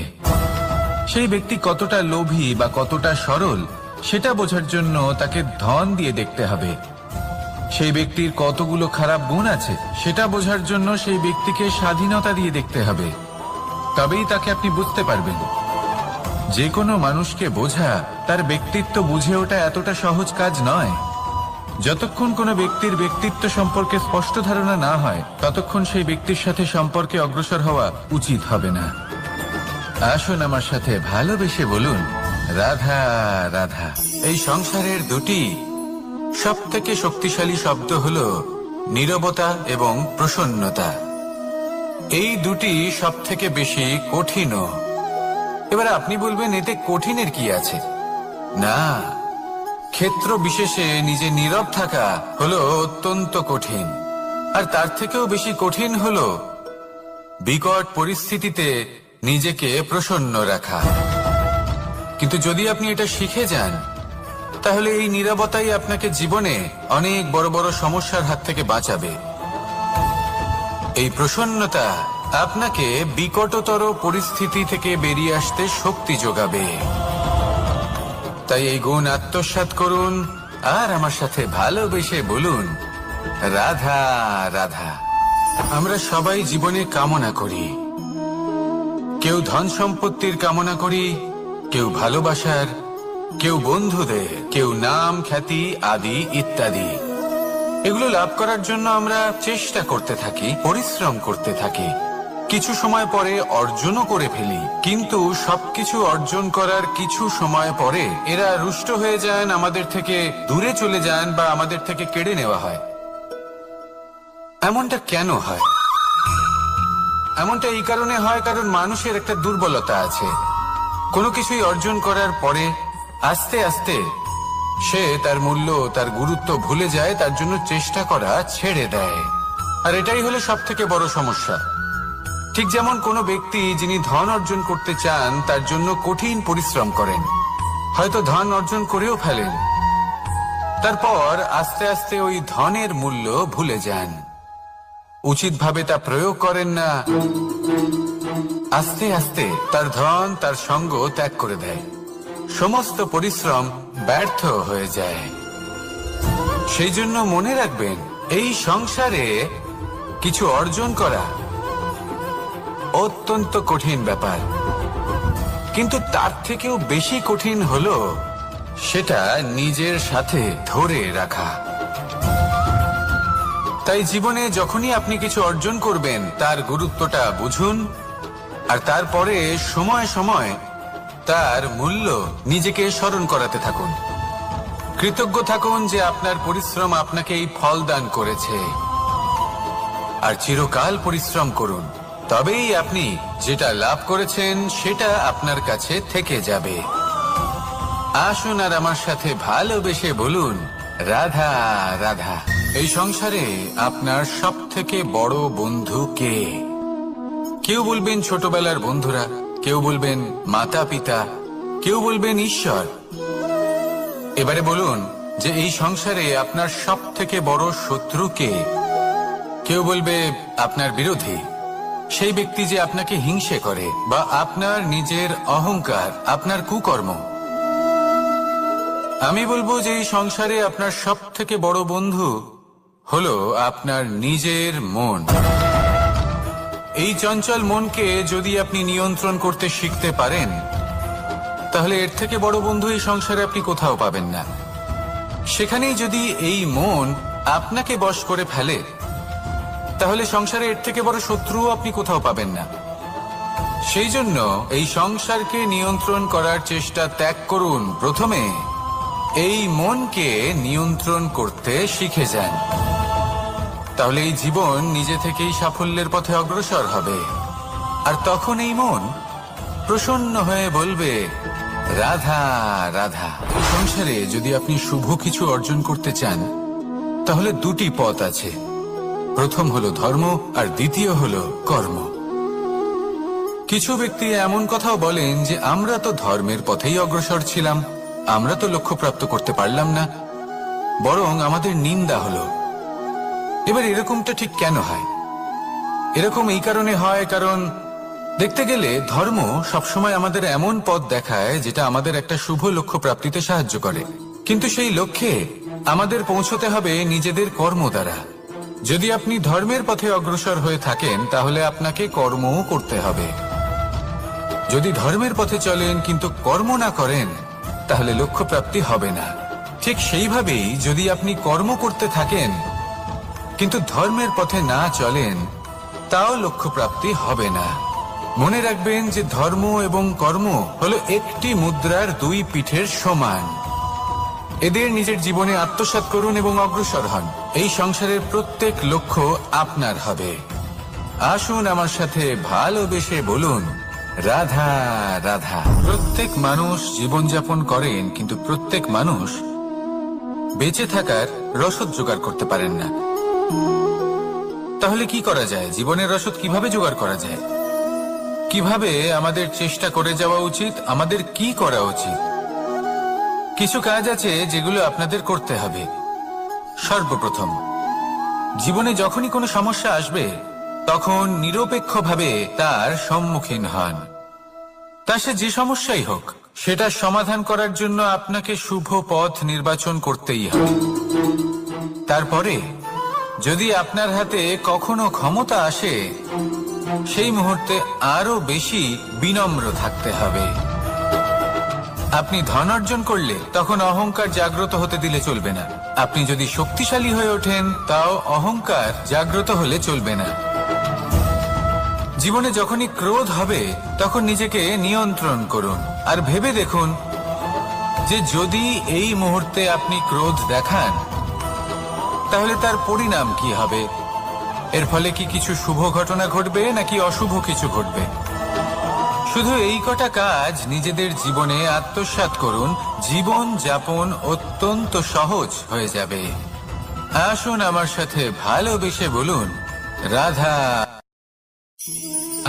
Speaker 1: সেই ব্যক্তি কতটা লোভী বা কতটা সরল, সেটা বোঝার জন্য তাকে ধন দিয়ে দেখতে হবে। সেই ব্যক্তির কতগুলো খারাপ গুণ আছে, সেটা বোঝার জন্য সেই ব্যক্তিকে স্বাধীনতা দিয়ে দেখতে হবে। তবেই তাকে আপনি বুঝতে পারবেন। যে কোনো মানুষকে বোঝা, তার ব্যক্তিত্ব বুঝে ওঠা এতটা সহজ কাজ নয়। যতক্ষণ কোনো ব্যক্তির ব্যক্তিত্ব সম্পর্কে স্পষ্ট ধারণা না হয়, ততক্ষণ সেই ব্যক্তির সাথে সম্পর্কে অগ্রসর হওয়া উচিত হবে না। আসুন আমার সাথে ভালোবেসে বলুন, রাধা রাধা। এই সংসারের দুটি সব থেকে শক্তিশালী শব্দ হল নীরবতা এবং প্রসন্নতা। এই দুটি সব থেকে বেশি কঠিনও। এবার আপনি বলবেন, এতে কঠিনের কি আছে? না, ক্ষেত্র বিশেষে নিজে নীরব থাকা হলো অত্যন্ত কঠিন। আর তার থেকেও বেশি কঠিন হলো বিকট পরিস্থিতিতে নিজেকে প্রসন্ন রাখা। কিন্তু যদি আপনি এটা শিখে যান, তাহলে এই নীরবতাই আপনাকে জীবনে অনেক বড় বড় সমস্যার হাত থেকে বাঁচাবে। এই প্রসন্নতা আপনাকে বিকটতর পরিস্থিতি থেকে বেরিয়ে আসতে শক্তি যোগাবে। তাই এই গুণ আত্মসাৎ করুন আর আমার সাথে ভালোবেসে বলুন, রাধা রাধা। আমরা সবাই জীবনে কামনা করি। কেউ ধন সম্পত্তির কামনা করি, কেউ ভালোবাসার, কেউ বন্ধুদের, কেউ নাম, খ্যাতি আদি ইত্যাদি। এগুলো লাভ করার জন্য আমরা চেষ্টা করতে থাকি, পরিশ্রম করতে থাকি। কিছু সময় পরে অর্জনও করে ফেলি, কিন্তু সবকিছু অর্জন করার কিছু সময় পরে এরা রুষ্ট হয়ে যান, আমাদের থেকে দূরে চলে যান বা আমাদের থেকে কেড়ে নেওয়া হয়। এমনটা কেন হয়? এমনটা এই কারণে হয় কারণ মানুষের একটা দুর্বলতা আছে। কোনো কিছুই অর্জন করার পরে আস্তে আস্তে সে তার মূল্য, তার গুরুত্ব ভুলে যায়, তার জন্য চেষ্টা করা ছেড়ে দেয়। আর এটাই হলো সব থেকে বড় সমস্যা। ঠিক যেমন কোনো ব্যক্তি যিনি ধন অর্জন করতে চান, তার জন্য কঠিন পরিশ্রম করেন, হয়তো ধন অর্জন করেও ফেলেন, তারপর আস্তে আস্তে ওই ধনের মূল্য ভুলে যান, উচিতভাবে তা প্রয়োগ করেন না, আস্তে আস্তে তার ধন, তার সঙ্গ ত্যাগ করে দেয়, সমস্ত পরিশ্রম ব্যর্থ হয়ে যায়। সেই জন্য মনে রাখবেন, এই সংসারে কিছু অর্জন করা অত্যন্ত কঠিন ব্যাপার, কিন্তু তার থেকেও বেশি কঠিন হলো সেটা নিজের সাথে ধরে রাখা। তাই জীবনে যখনই আপনি কিছু অর্জন করবেন, তার গুরুত্বটা বুঝুন, আর তারপরে সময় সময় তার মূল্য নিজেকে স্মরণ করাতে থাকুন। কৃতজ্ঞ থাকুন যে আপনার পরিশ্রম আপনাকে এই ফল দান করেছে, আর চিরকাল পরিশ্রম করুন। তবেই আপনি যেটা লাভ করেছেন সেটা আপনার কাছে থেকে যাবে। আসুন আর আমার সাথে ভালোবেসে বলুন, রাধা রাধা। এই সংসারে আপনার সব থেকে বড় বন্ধু কে? কেউ বলবেন ছোটবেলার বন্ধুরা, কেউ বলবেন মাতা পিতা, কেউ বলবেন ঈশ্বর। এবারে বলুন, যে এই সংসারে আপনার সব থেকে বড় শত্রুকে, কেউ বলবে আপনার বিরোধী, সেই ব্যক্তি যে আপনাকে হিংসে করে, বা আপনার নিজের অহংকার, আপনার কুকর্ম। আমি বলবো যে এই সংসারে আপনার সব থেকে বড় বন্ধু হলো আপনার নিজের মন। এই চঞ্চল মনকে যদি আপনি নিয়ন্ত্রণ করতে শিখতে পারেন, তাহলে এর থেকে বড় বন্ধু এই সংসারে আপনি কোথাও পাবেন না। সেখানেই যদি এই মন আপনাকে বশ করে ফেলে, তাহলে সংসারে এর থেকে বড় শত্রুও আপনি কোথাও পাবেন না। সেই জন্য এই সংসারকে নিয়ন্ত্রণ করার চেষ্টা ত্যাগ করুন। প্রথমে এই মনকে নিয়ন্ত্রণ করতে শিখে যান, তাহলে এই জীবন নিজে থেকেই সাফল্যের পথে অগ্রসর হবে। আর তখন এই মন প্রসন্ন হয়ে বলবে, রাধা রাধা। এই সংসারে যদি আপনি শুভ কিছু অর্জন করতে চান, তাহলে দুটি পথ আছে। প্রথম হলো ধর্ম, আর দ্বিতীয় হলো কর্ম। কিছু ব্যক্তি এমন কথাও বলেন যে আমরা তো ধর্মের পথেই অগ্রসর ছিলাম, আমরা তো লক্ষ্যপ্রাপ্ত করতে পারলাম না, বরং আমাদের নিন্দা হলো। এবার এরকমটা ঠিক কেন হয়? এরকম এই কারণে হয়, কারণ দেখতে গেলে ধর্ম সবসময় আমাদের এমন পথ দেখায় যেটা আমাদের একটা শুভ লক্ষ্য প্রাপ্তিতে সাহায্য করে, কিন্তু সেই লক্ষ্যে আমাদের পৌঁছতে হবে নিজেদের কর্ম দ্বারা। যদি আপনি ধর্মের পথে অগ্রসর হয়ে থাকেন, তাহলে আপনাকে কর্মও করতে হবে। যদি ধর্মের পথে চলেন কিন্তু কর্ম না করেন, তাহলে লক্ষ্য প্রাপ্তি হবে না। ঠিক সেইভাবেই যদি আপনি কর্ম করতে থাকেন কিন্তু ধর্মের পথে না চলেন, তাও লক্ষ্য প্রাপ্তি হবে না। মনে রাখবেন যে ধর্ম এবং কর্ম হলো একটি মুদ্রার দুই পিঠের সমান। এদের নিজের জীবনে আত্মসাৎ করুন এবং অগ্রসর হন। এই সংসারের প্রত্যেক লক্ষ্য আপনার হবে। আসুন আমার সাথে ভালোবেসে বলুন, রাধা রাধা। প্রত্যেক মানুষ জীবনযাপন করেন, কিন্তু প্রত্যেক মানুষ বেঁচে থাকার রসদ জোগাড় করতে পারেন না। তাহলে কি করা যায়? জীবনের রসদ কিভাবে জোগাড় করা যায়? কিভাবে আমাদের চেষ্টা করে যাওয়া উচিত? আমাদের কি করা উচিত? কিছু কাজ আছে যেগুলো আপনাদের করতে হবে। সর্বপ্রথম, জীবনে যখনই কোনো সমস্যা আসবে, তখন নিরপেক্ষভাবে তার সম্মুখীন হন। তা সে যে সমস্যাই হোক, সেটা সমাধান করার জন্য আপনাকে শুভ পথ নির্বাচন করতেই হবে। তারপরে যদি আপনার হাতে কখনো ক্ষমতা আসে, সেই মুহূর্তে আরো বেশি বিনম্র থাকতে হবে। আপনি ধন অর্জন করলে তখন অহংকার জাগ্রত হতে দিলে চলবে না। আপনি যদি শক্তিশালী হয়ে ওঠেন, তাও অহংকার জাগ্রত হলে চলবে না। জীবনে যখনই ক্রোধ হবে, তখন নিজেকে নিয়ন্ত্রণ করুন আর ভেবে দেখুন যে যদি এই মুহূর্তে আপনি ক্রোধ দেখান, তাহলে তার পরিণাম কি হবে। এর ফলে কি কিছু শুভ ঘটনা ঘটবে নাকি অশুভ কিছু ঘটবে? শুধু এই কটা কাজ নিজেদের জীবনে আত্মসাৎ করুন, জীবন যাপন অত্যন্ত সহজ হয়ে যাবে। আসুন আমার সাথে ভালোবেসে বলুন, রাধা।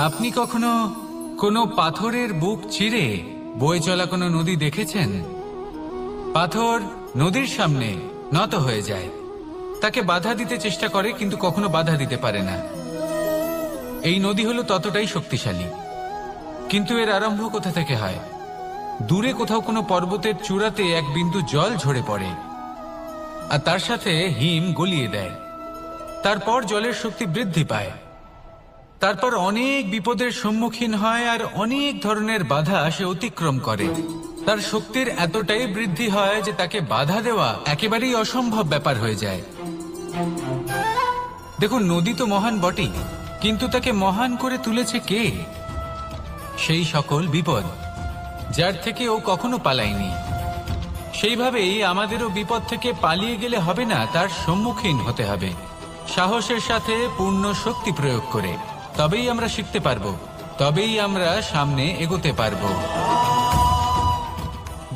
Speaker 1: আপনি কখনো কোনো পাথরের বুক চিরে বয়ে চলা কোনো নদী দেখেছেন? পাথর নদীর সামনে নত হয়ে যায়, তাকে বাধা দিতে চেষ্টা করে কিন্তু কখনো বাধা দিতে পারে না। এই নদী হলো ততটাই শক্তিশালী, কিন্তু এর আরম্ভ কোথা থেকে হয়? দূরে কোথাও কোনো পর্বতের চূড়াতে এক বিন্দু জল ঝরে পড়ে আর তার সাথে হিম গলিয়ে দেয়। তারপর জলের শক্তি বৃদ্ধি পায়, তারপর অনেক বিপদের সম্মুখীন হয় আর অনেক ধরনের বাধা সে অতিক্রম করে। তার শক্তির এতটাই বৃদ্ধি হয় যে তাকে বাধা দেওয়া একেবারেই অসম্ভব ব্যাপার হয়ে যায়। দেখুন, নদী তো মহান বটেই, কিন্তু তাকে মহান করে তুলেছে কে? সেই সকল বিপদ যার থেকে ও কখনো পালায়নি। সেইভাবেই আমাদেরও বিপদ থেকে পালিয়ে গেলে হবে না, তার সম্মুখীন হতে হবে সাহসের সাথে, পূর্ণ শক্তি প্রয়োগ করে। তবেই আমরা শিখতে পারবো, তবেই আমরা সামনে এগোতে পারবো।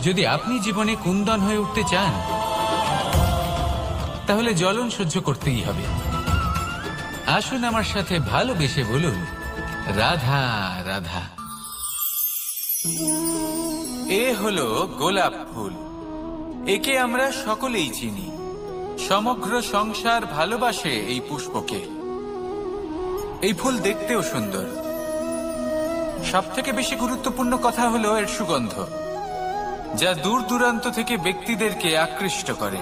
Speaker 1: যদি আপনি জীবনে কুন্দন হয়ে উঠতে চান, তাহলে জ্বলন সহ্য করতেই হবে। আসুন আমার সাথে ভালোবেসে বলুন, রাধা রাধা। এ হলো গোলাপ ফুল। একে আমরা সকলেই চিনি। সমগ্র সংসার ভালোবাসে এই পুষ্পকে। এই ফুল দেখতেও সুন্দর। সবথেকে বেশি গুরুত্বপূর্ণ কথা হলো এর সুগন্ধ, যা দূর দূরান্ত থেকে ব্যক্তিদেরকে আকৃষ্ট করে।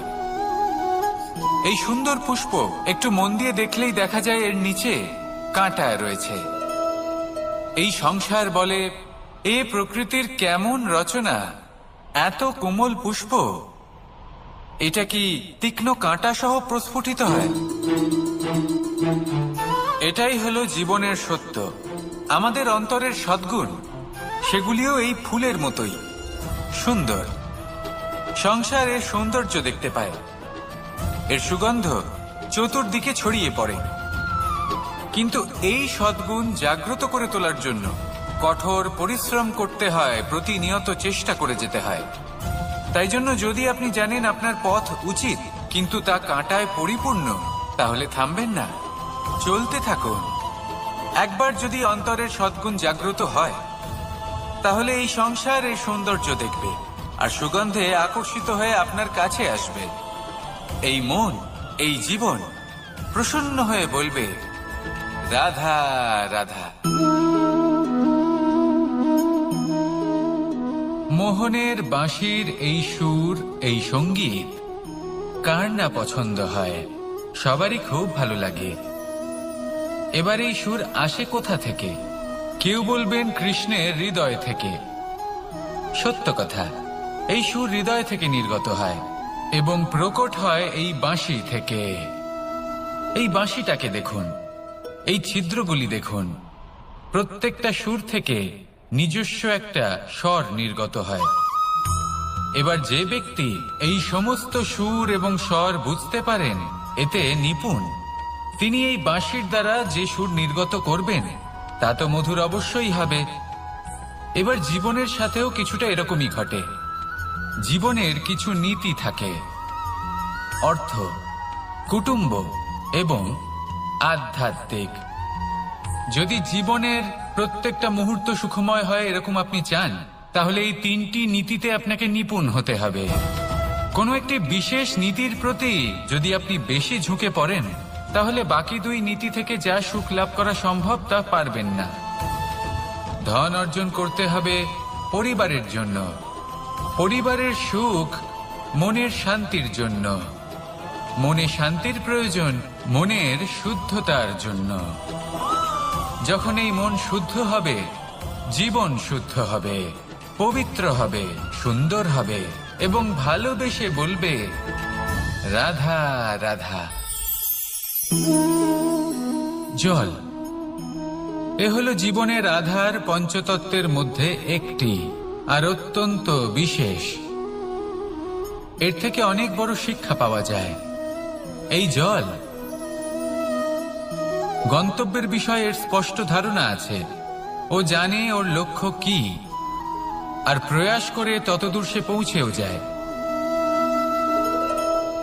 Speaker 1: এই সুন্দর পুষ্প একটু মন দিয়ে দেখলেই দেখা যায় এর নিচে কাঁটা রয়েছে। এই সংসার বলে, এ প্রকৃতির কেমন রচনা, এত কোমল পুষ্প, এটা কি তীক্ষ্ণ কাঁটা সহ প্রস্ফুটিত হয়? এটাই হলো জীবনের সত্য। আমাদের অন্তরের সদ্গুণ, সেগুলিও এই ফুলের মতোই সুন্দর। সংসার এর সৌন্দর্য দেখতে পায়, এর সুগন্ধ চতুর্দিকে ছড়িয়ে পড়ে। কিন্তু এই সদ্গুণ জাগ্রত করে তোলার জন্য কঠোর পরিশ্রম করতে হয়, প্রতিনিয়ত চেষ্টা করে যেতে হয়। তাই জন্য যদি আপনি জানেন আপনার পথ উচিত কিন্তু তা কাঁটায় পরিপূর্ণ, তাহলে থামবেন না, চলতে থাকুন। একবার যদি অন্তরের সদ্গুণ জাগ্রত হয়, তাহলে এই সংসার এর সৌন্দর্য দেখবে আর সুগন্ধে আকর্ষিত হয়ে আপনার কাছে আসবে। এই মন, এই জীবন প্রসন্ন হয়ে বলবে, রাধা রাধা। মোহনের বাঁশির এই সুর, এই সঙ্গীত কার না পছন্দ হয়? সবারই খুব ভালো লাগে। এবার এই সুর আসে কোথা থেকে? কেউ বলবেন কৃষ্ণের হৃদয় থেকে। সত্য কথা, এই সুর হৃদয় থেকে নির্গত হয় এবং প্রকট হয় এই বাঁশি থেকে। এই বাঁশিটাকে দেখুন, এই ছিদ্রগুলি দেখুন, প্রত্যেকটা সুর থেকে নিজস্ব একটা স্বর নির্গত হয়। এবার যে ব্যক্তি এই সমস্ত সুর এবং স্বর বুঝতে পারেন, এতে নিপুণ, তিনি এই বাঁশির দ্বারা যে সুর নির্গত করবেন তা তো মধুর অবশ্যই হবে। এবার জীবনের সাথেও কিছুটা এরকমই ঘটে। জীবনের কিছু নীতি থাকে, অর্থ, কুটুম্ব এবং আধ্যাত্মিক। যদি জীবনের প্রত্যেকটা মুহূর্ত সুখময় হয় এরকম আপনি চান, তাহলে এই তিনটি নীতিতে আপনাকে নিপুণ হতে হবে। কোনো একটি বিশেষ নীতির প্রতি যদি আপনি বেশি ঝুঁকে পড়েন, তাহলে বাকি দুই নীতি থেকে যা সুখ লাভ করা সম্ভব তা পারবেন না। ধন অর্জন করতে হবে পরিবারের জন্য, পরিবারের সুখ মনের শান্তির জন্য, মনে শান্তির প্রয়োজন মনের শুদ্ধতার জন্য। যখন এই মন শুদ্ধ হবে, জীবন শুদ্ধ হবে, পবিত্র হবে, সুন্দর হবে এবং ভালোবেসে বলবে, রাধা রাধা। জল, এ হলো জীবনের আধার পঞ্চতত্ত্বের মধ্যে একটি, আর অত্যন্ত বিশেষ। এর থেকে অনেক বড় শিক্ষা পাওয়া যায়। এই জল, গন্তব্যের বিষয়ে এর স্পষ্ট ধারণা আছে। ও জানে ওর লক্ষ্য কি, আর প্রয়াস করে ততদূর সে পৌঁছেও যায়।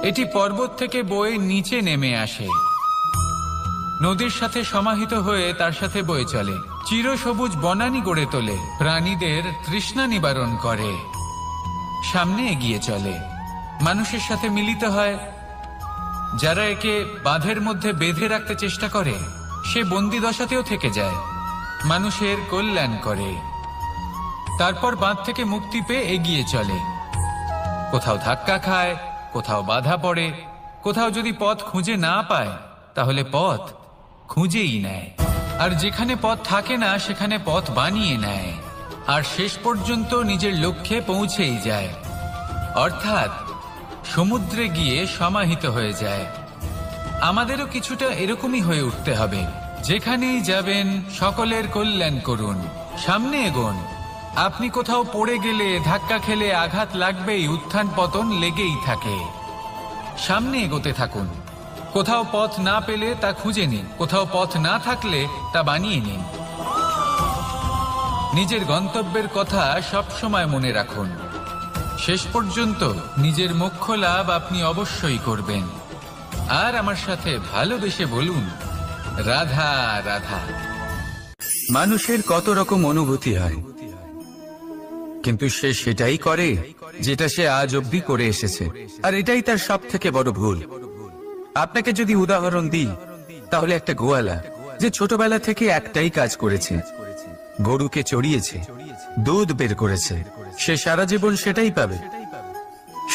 Speaker 1: এটি পর্বত থেকে বয়ে নিচে নেমে আসে, নদীর সাথে সমাহিত হয়ে তার সাথে বয়ে চলে, চিরসবুজ বনানী গড়ে তোলে, প্রাণীদের তৃষ্ণা নিবারণ করে, সামনে এগিয়ে চলে, মানুষের সাথে মিলিত হয়। যারা একে বাঁধের মধ্যে বেঁধে রাখতে চেষ্টা করে, সে বন্দি দশাতেও থেকে যায়, মানুষের কল্যাণ করে। তারপর বাঁধ থেকে মুক্তি পেয়ে এগিয়ে চলে, কোথাও ধাক্কা খায়, কোথাও বাধা পড়ে, কোথাও যদি পথ খুঁজে না পায় তাহলে পথ খুঁজেই নেয়, আর যেখানে পথ থাকে না সেখানে পথ বানিয়ে নেয়, আর শেষ পর্যন্ত নিজের লক্ষ্যে পৌঁছেই যায়, অর্থাৎ সমুদ্রে গিয়ে সমাহিত হয়ে যায়। আমাদেরও কিছুটা এরকমই হয়ে উঠতে হবে। যেখানেই যাবেন সকলের কল্যাণ করুন, সামনে এগোন। আপনি কোথাও পড়ে গেলে, ধাক্কা খেলে আঘাত লাগবেই, উত্থান পতন লেগেই থাকে। সামনে এগোতে থাকুন। কোথাও পথ না পেলে তা খুঁজে নিন, কোথাও পথ না থাকলে তা বানিয়ে নিন। নিজের গন্তব্যের কথা সব সময় মনে রাখুন। শেষ পর্যন্ত নিজের মোক্ষ লাভ আপনি অবশ্যই করবেন। আর আমার সাথে ভালোবেসে বলুন, রাধা রাধা।
Speaker 2: মানুষের কত রকম অনুভূতি হয়, কিন্তু সে সেটাই করে যেটা সে আজ অবধি করে এসেছে, আর এটাই তার সব থেকে বড় ভুল। আপনাকে যদি উদাহরণ দিই, তাহলে একটা গোয়ালা যে ছোটবেলা থেকে একটাই কাজ করেছে, গরুকে চড়িয়েছে, দুধ বের করেছে, সে সারা জীবন সেটাই পাবে,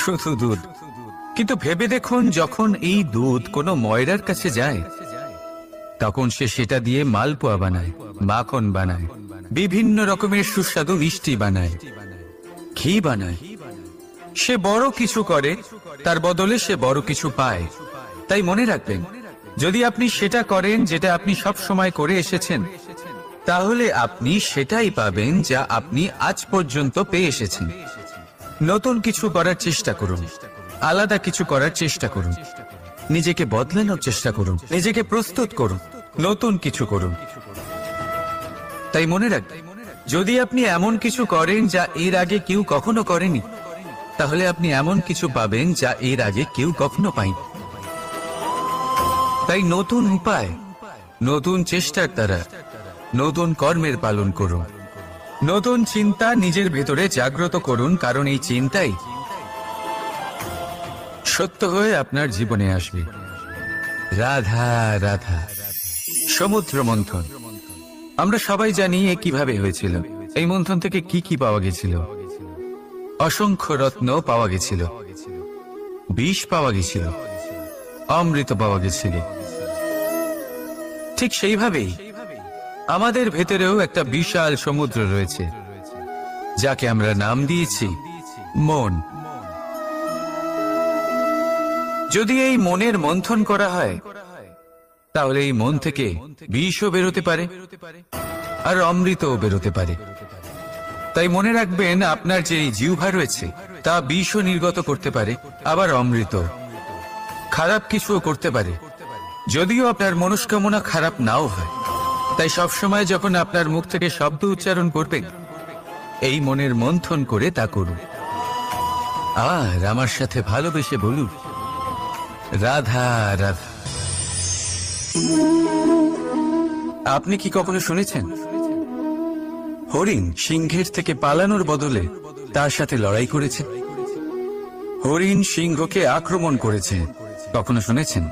Speaker 2: শুধু দুধ। কিন্তু ভেবে দেখুন, যখন এই দুধ কোনো ময়রার কাছে যায়, তখন সে সেটা দিয়ে মালপোয়া বানায়, মাখন বানায়, বিভিন্ন রকমের সুস্বাদু মিষ্টি বানায়, ঘি বানায়। সে বড় কিছু করে, তার বদলে সে বড় কিছু পায়। তাই মনে রাখবেন, যদি আপনি সেটা করেন যেটা আপনি সব সময় করে এসেছেন, তাহলে আপনি সেটাই পাবেন যা আপনি আজ পর্যন্ত পেয়ে এসেছেন। নতুন কিছু করার চেষ্টা করুন, আলাদা কিছু করার চেষ্টা করুন, নিজেকে বদলানোর চেষ্টা করুন, নিজেকে প্রস্তুত করুন, নতুন কিছু করুন। তাই মনে রাখবেন, যদি আপনি এমন কিছু করেন যা এর আগে কেউ কখনো করেনি, তাহলে আপনি এমন কিছু পাবেন যা এর আগে কেউ কখনো পায়নি। তাই নতুন উপায়, নতুন চেষ্টার দ্বারা নতুন কর্মের পালন করুন। নতুন চিন্তা নিজের ভেতরে জাগ্রত করুন, কারণ এই চিন্তাই সত্য হয়ে আপনার জীবনে আসবে। রাধা রাধা। সমুদ্র মন্থন, আমরা সবাই জানি এ কিভাবে হয়েছিল। এই মন্থন থেকে কি কি পাওয়া গেছিল? অসংখ্য রত্ন পাওয়া গেছিল, বিষ পাওয়া গেছিল, অমৃত পাওয়া গেছিল। ঠিক সেইভাবেই আমাদের ভেতরেও একটা বিশাল সমুদ্র রয়েছে, যাকে আমরা নাম দিয়েছি মন। যদি এই মনের মন্থন করা হয়, তাহলে এই মন থেকে বিষও বেরোতে পারে, আর অমৃতও বেরোতে পারে। তাই মনে রাখবেন, আপনার যে জিহ্বা রয়েছে তা বিষও নির্গত করতে পারে, আবার অমৃত। খারাপ কিছুও করতে পারে, যদিও আপনার মনস্কামনা খারাপ নাও হয়। তাই সবসময় যখন আপনার মুখ থেকে শব্দ উচ্চারণ করবেন, এই মনের মন্থন করে তা করুন। আর আমার সাথে ভালোবেসে বলুন, রাধা রাধা। আপনি কি কখনো শুনেছেন হরিণ সিংহের থেকে পালানোর বদলে তার সাথে লড়াই করেছে? হরিণ সিংহকে আক্রমণ করেছে, কখনো শুনেছেন?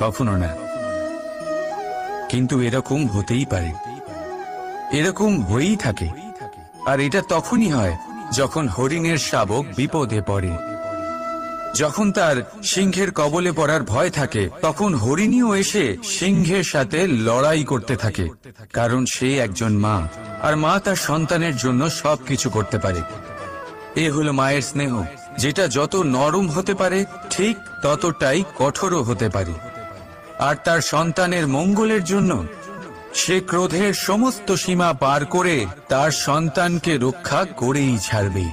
Speaker 2: কখনো না। কিন্তু এরকম হতেই পারে, এরকম হয়েই থাকে। আর এটা তখনই হয় যখন হরিণের শাবক বিপদে পড়ে। যখন তার সিংহের কবলে পড়ার ভয় থাকে, তখন হরিণীও এসে সিংহের সাথে লড়াই করতে থাকে, কারণ সে একজন মা, আর মা তার সন্তানের জন্য সবকিছু করতে পারে। এ হলো মায়ের স্নেহ, যেটা যত নরম হতে পারে ঠিক ততটাই কঠোরও হতে পারে। আর তার সন্তানের মঙ্গলের জন্য সে ক্রোধের সমস্ত সীমা পার করে তার সন্তানকে রক্ষা করেই ছাড়বে।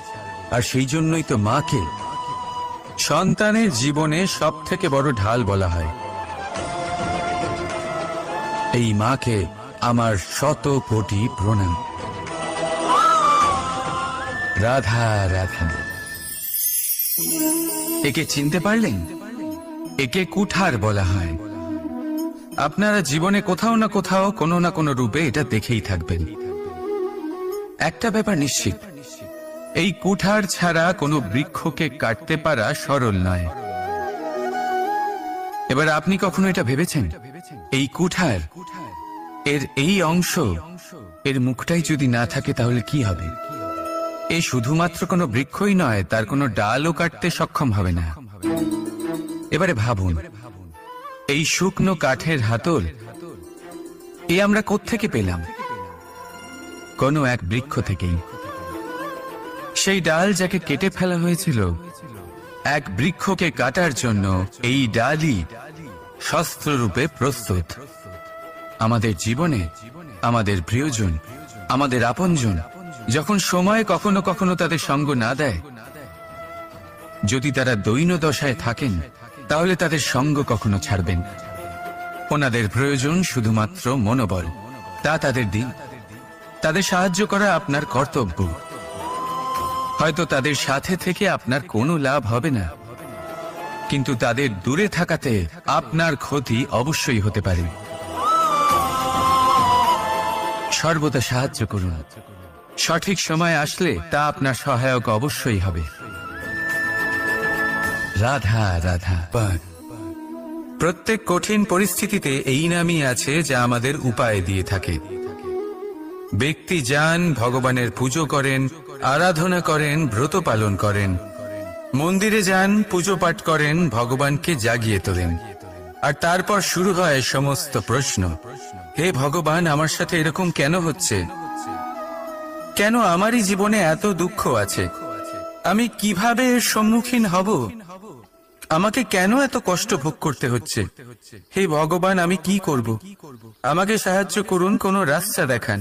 Speaker 2: আর সেই জন্যই তো মাকে সন্তানের জীবনে সব থেকে বড় ঢাল বলা হয়। এই মাকে আমার শত কোটি প্রণাম। রাধা রাধা। একে চিনতে পারলেন? একে কুঠার বলা হয়। আপনারা জীবনে কোথাও না কোথাও কোনো না কোনো রূপে এটা দেখেই থাকবেন। একটা ব্যাপার নিশ্চিত, এই কুঠার ছাড়া কোনো বৃক্ষকে কাটতে পারা সরল নয়। এবার আপনি কখনো এটা ভেবেছেন, এই কুঠার এর এই অংশ, এর মুখটাই যদি না থাকে তাহলে কি হবে? এ শুধুমাত্র কোনো বৃক্ষই নয়, তার কোনো ডালও কাটতে সক্ষম হবে না। এবারে ভাবুন, এই শুকনো কাঠের হাতল এ আমরা কোত্থেকে পেলাম? কোনো এক বৃক্ষ থেকেই। সেই ডাল যাকে কেটে ফেলা হয়েছিল, এক বৃক্ষকে কাটার জন্য এই ডালই শস্ত্ররূপে প্রস্তুত। আমাদের জীবনে আমাদের প্রিয়জন, আমাদের আপনজন যখন সময় কখনো কখনো তাদের সঙ্গ না দেয়, যদি তারা দৈন্য দশায় থাকেন, তাহলে তাদের সঙ্গ কখনো ছাড়বেন। ওনাদের প্রয়োজন শুধুমাত্র মনোবল, তা তাদের দিন। তাদের সাহায্য করা আপনার কর্তব্য। হয়তো তাদের সাথে থেকে আপনার কোনো লাভ হবে না, কিন্তু তাদের দূরে থাকাতে আপনার ক্ষতি অবশ্যই হতে পারে। সর্বদা সাহায্য করুন, সঠিক সময় আসলে তা আপনার সহায়ক অবশ্যই হবে। রাধা রাধা। প্রত্যেক কঠিন পরিস্থিতিতে এই নামই আছে যা আমাদের উপায় দিয়ে থাকে। ব্যক্তি যান, ভগবানের পুজো করেন, আরাধনা করেন, ব্রত পালন করেন, মন্দিরে যান, পুজো পাঠ করেন, ভগবানকে জাগিয়ে তোলেন, আর তারপর শুরু হয় সমস্ত প্রশ্ন। হে ভগবান, আমার সাথে এরকম কেন হচ্ছে? কেন আমারই জীবনে এত দুঃখ আছে? আমি কিভাবে এর সম্মুখীন হব? আমাকে কেন এত কষ্ট ভোগ করতে হচ্ছে? হে ভগবান, আমি কি করব? আমাকে সাহায্য করুন, কোনো রাস্তা দেখান।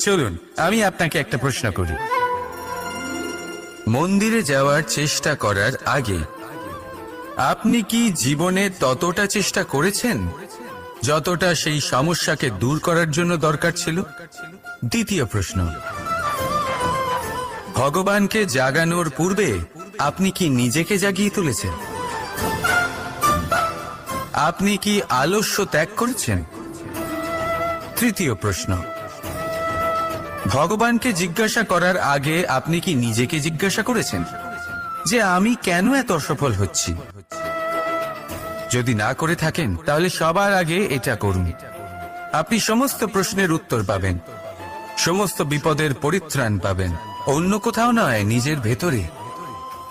Speaker 2: চলুন আমি আপনাকে একটা প্রশ্ন করি। মন্দিরে যাওয়ার চেষ্টা করার আগে আপনি কি জীবনে ততটা চেষ্টা করেছেন যতটা সেই সমস্যাকে দূর করার জন্য দরকার ছিল? দ্বিতীয় প্রশ্ন, ভগবানকে জাগানোর পূর্বে আপনি কি নিজেকে জাগিয়ে তুলেছেন? আপনি কি আলস্য ত্যাগ করেছেন? তৃতীয় প্রশ্ন, ভগবানকে জিজ্ঞাসা করার আগে আপনি কি নিজেকে জিজ্ঞাসা করেছেন যে আমি কেন এত অসফল হচ্ছি? যদি না করে থাকেন তাহলে সবার আগে এটা করুন। আপনি সমস্ত প্রশ্নের উত্তর পাবেন, সমস্ত বিপদের পরিত্রাণ পাবেন। অন্য কোথাও নয়, নিজের ভেতরে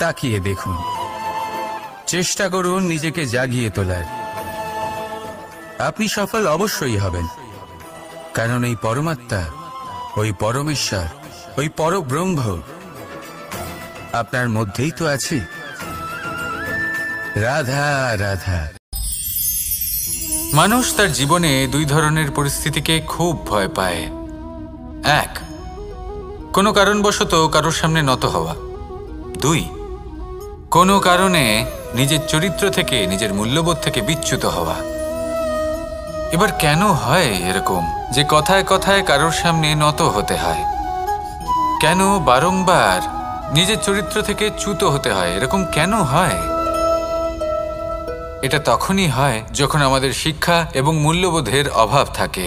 Speaker 2: তাকিয়ে দেখুন। চেষ্টা করুন নিজেকে জাগিয়ে তোলার। আপনি সফল অবশ্যই হবেন, কারণ এই পরমাত্মা, ওই পরমেশ্বর, ওই পরব্রহ্ম আপনার মধ্যেই তো আছে। রাধা রাধা। মানুষ তার জীবনে দুই ধরনের পরিস্থিতিকে খুব ভয় পায়। এক, কোনো কারণবশত কারোর সামনে নত হওয়া। দুই, কোনো কারণে নিজের চরিত্র থেকে, নিজের মূল্যবোধ থেকে বিচ্যুত হওয়া। এবার কেন হয় এরকম যে কথায় কথায় কারোর সামনে নত হতে হয়? কেন বারংবার নিজের চরিত্র থেকে চ্যুত হতে হয়? এরকম কেন হয়? এটা তখনই হয় যখন আমাদের শিক্ষা এবং মূল্যবোধের অভাব থাকে।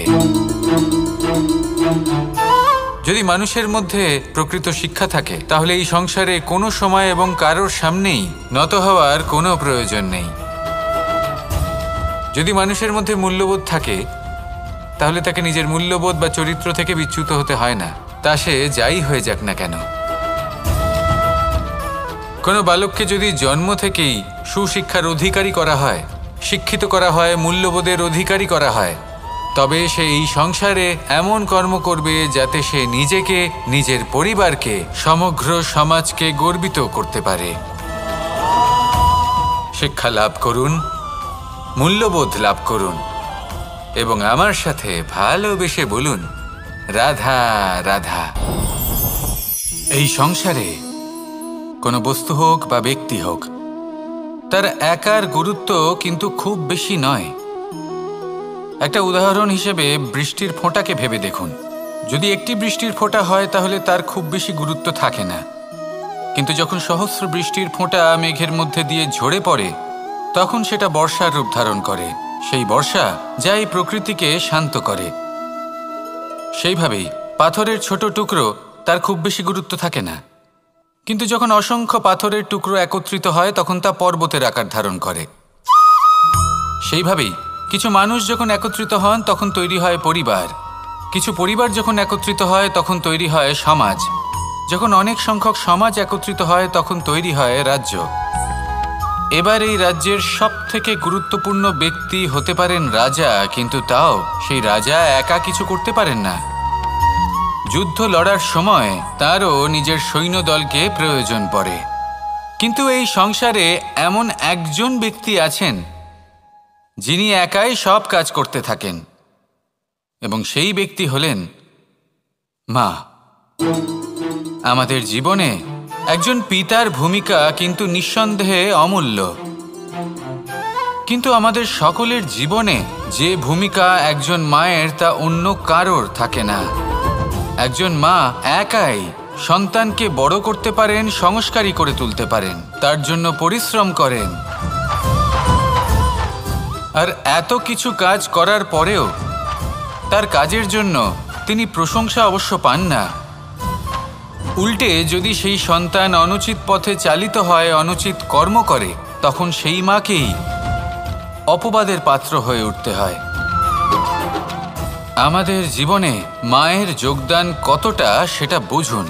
Speaker 2: যদি মানুষের মধ্যে প্রকৃত শিক্ষা থাকে তাহলে এই সংসারে কোনো সময় এবং কারোর সামনেই নত হওয়ার কোনো প্রয়োজন নেই। যদি মানুষের মধ্যে মূল্যবোধ থাকে তাহলে তাকে নিজের মূল্যবোধ বা চরিত্র থেকে বিচ্যুত হতে হয় না, তা সে যাই হয়ে যাক না কেন। কোনো বালককে যদি জন্ম থেকেই সুশিক্ষার অধিকারী করা হয়, শিক্ষিত করা হয়, মূল্যবোধের অধিকারী করা হয়, তবে সে এই সংসারে এমন কর্ম করবে যাতে সে নিজেকে, নিজের পরিবারকে, সমগ্র সমাজকে গর্বিত করতে পারে। শিক্ষা লাভ করুন, মূল্যবোধ লাভ করুন এবং আমার সাথে ভালোবেসে বলুন রাধা রাধা। এই সংসারে কোনো বস্তু হোক বা ব্যক্তি হোক, তার একার গুরুত্ব কিন্তু খুব বেশি নয়। একটা উদাহরণ হিসেবে বৃষ্টির ফোঁটাকে ভেবে দেখুন। যদি একটি বৃষ্টির ফোঁটা হয় তাহলে তার খুব বেশি গুরুত্ব থাকে না, কিন্তু যখন সহস্র বৃষ্টির ফোঁটা মেঘের মধ্যে দিয়ে ঝরে পড়ে তখন সেটা বর্ষার রূপ ধারণ করে। সেই বর্ষা যা এই প্রকৃতিকে শান্ত করে। সেইভাবেই পাথরের ছোট টুকরো, তার খুব বেশি গুরুত্ব থাকে না, কিন্তু যখন অসংখ্য পাথরের টুকরো একত্রিত হয় তখন তা পর্বতের আকার ধারণ করে। সেইভাবেই কিছু মানুষ যখন একত্রিত হন তখন তৈরি হয় পরিবার, কিছু পরিবার যখন একত্রিত হয় তখন তৈরি হয় সমাজ, যখন অনেক সংখ্যক সমাজ একত্রিত হয় তখন তৈরি হয় রাজ্য। এবার এই রাজ্যের সবথেকে গুরুত্বপূর্ণ ব্যক্তি হতে পারেন রাজা, কিন্তু তাও সেই রাজা একা কিছু করতে পারেন না। যুদ্ধ লড়ার সময় তারও নিজের সৈন্যদলকে প্রয়োজন পড়ে। কিন্তু এই সংসারে এমন একজন ব্যক্তি আছেন যিনি একাই সব কাজ করতে থাকেন, এবং সেই ব্যক্তি হলেন মা। আমাদের জীবনে একজন পিতার ভূমিকা কিন্তু নিঃসন্দেহে অমূল্য, কিন্তু আমাদের সকলের জীবনে যে ভূমিকা একজন মায়ের তা অন্য কারোর থাকে না। একজন মা একাই সন্তানকে বড় করতে পারেন, সংস্কারী করে তুলতে পারেন, তার জন্য পরিশ্রম করেন। আর এত কিছু কাজ করার পরেও
Speaker 1: তার কাজের জন্য তিনি প্রশংসা অবশ্য পান না। উল্টে যদি সেই সন্তান অনুচিত পথে চালিত হয়, অনুচিত কর্ম করে, তখন সেই মাকেই অপবাদের পাত্র হয়ে উঠতে হয়। আমাদের জীবনে মায়ের যোগদান কতটা সেটা বুঝুন।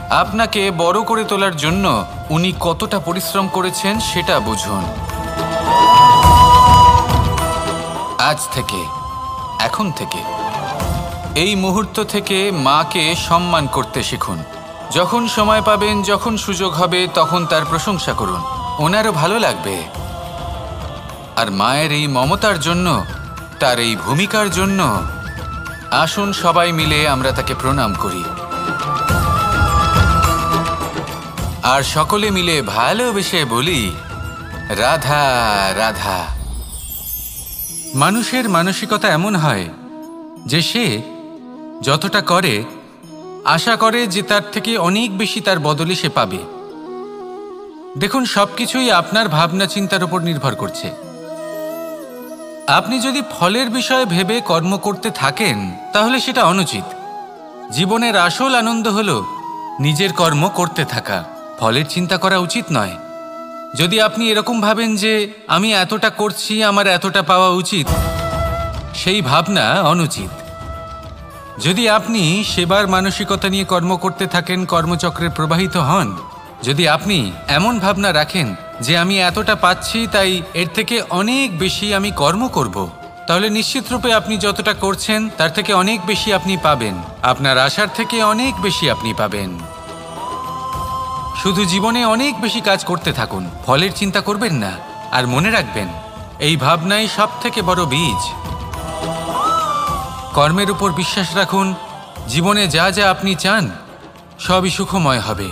Speaker 1: আপনাকে বড় করে তোলার জন্য উনি কতটা পরিশ্রম করেছেন সেটা বুঝুন। আজ থেকে, এখন থেকে, এই মুহূর্ত থেকে মাকে সম্মান করতে শিখুন। যখন সময় পাবেন, যখন সুযোগ হবে, তখন তার প্রশংসা করুন, ওনারও ভালো লাগবে। আর মায়ের এই মমতার জন্য, তার এই ভূমিকার জন্য আসুন সবাই মিলে আমরা তাকে প্রণাম করি আর সকলে মিলে ভালোবেসে বলি, রাধা রাধা। মানুষের মানসিকতা এমন হয় যে সে যতটা করে আশা করে যে তার থেকে অনেক বেশি তার বদলে সে পাবে। দেখুন, সবকিছুই আপনার ভাবনা চিন্তার উপর নির্ভর করছে। আপনি যদি ফলের বিষয়ে ভেবে কর্ম করতে থাকেন তাহলে সেটা অনুচিত। জীবনের আসল আনন্দ হলো নিজের কর্ম করতে থাকা, ফলের চিন্তা করা উচিত নয়। যদি আপনি এরকম ভাবেন যে আমি এতটা করছি, আমার এতটা পাওয়া উচিত, সেই ভাবনা অনুচিত। যদি আপনি সেবার মানসিকতা নিয়ে কর্ম করতে থাকেন, কর্মচক্রে প্রবাহিত হন, যদি আপনি এমন ভাবনা রাখেন যে আমি এতটা পাচ্ছি তাই এর থেকে অনেক বেশি আমি কর্ম করব, তাহলে নিশ্চিতরূপে আপনি যতটা করছেন তার থেকে অনেক বেশি আপনি পাবেন। আপনার আশার থেকে অনেক বেশি আপনি পাবেন। শুধু জীবনে অনেক বেশি কাজ করতে থাকুন, ফলের চিন্তা করবেন না। আর মনে রাখবেন, এই ভাবনাই সব থেকে বড় বীজ। কর্মের উপর বিশ্বাস রাখুন। জীবনে যা যা আপনি চান সবই সুখময় হবে।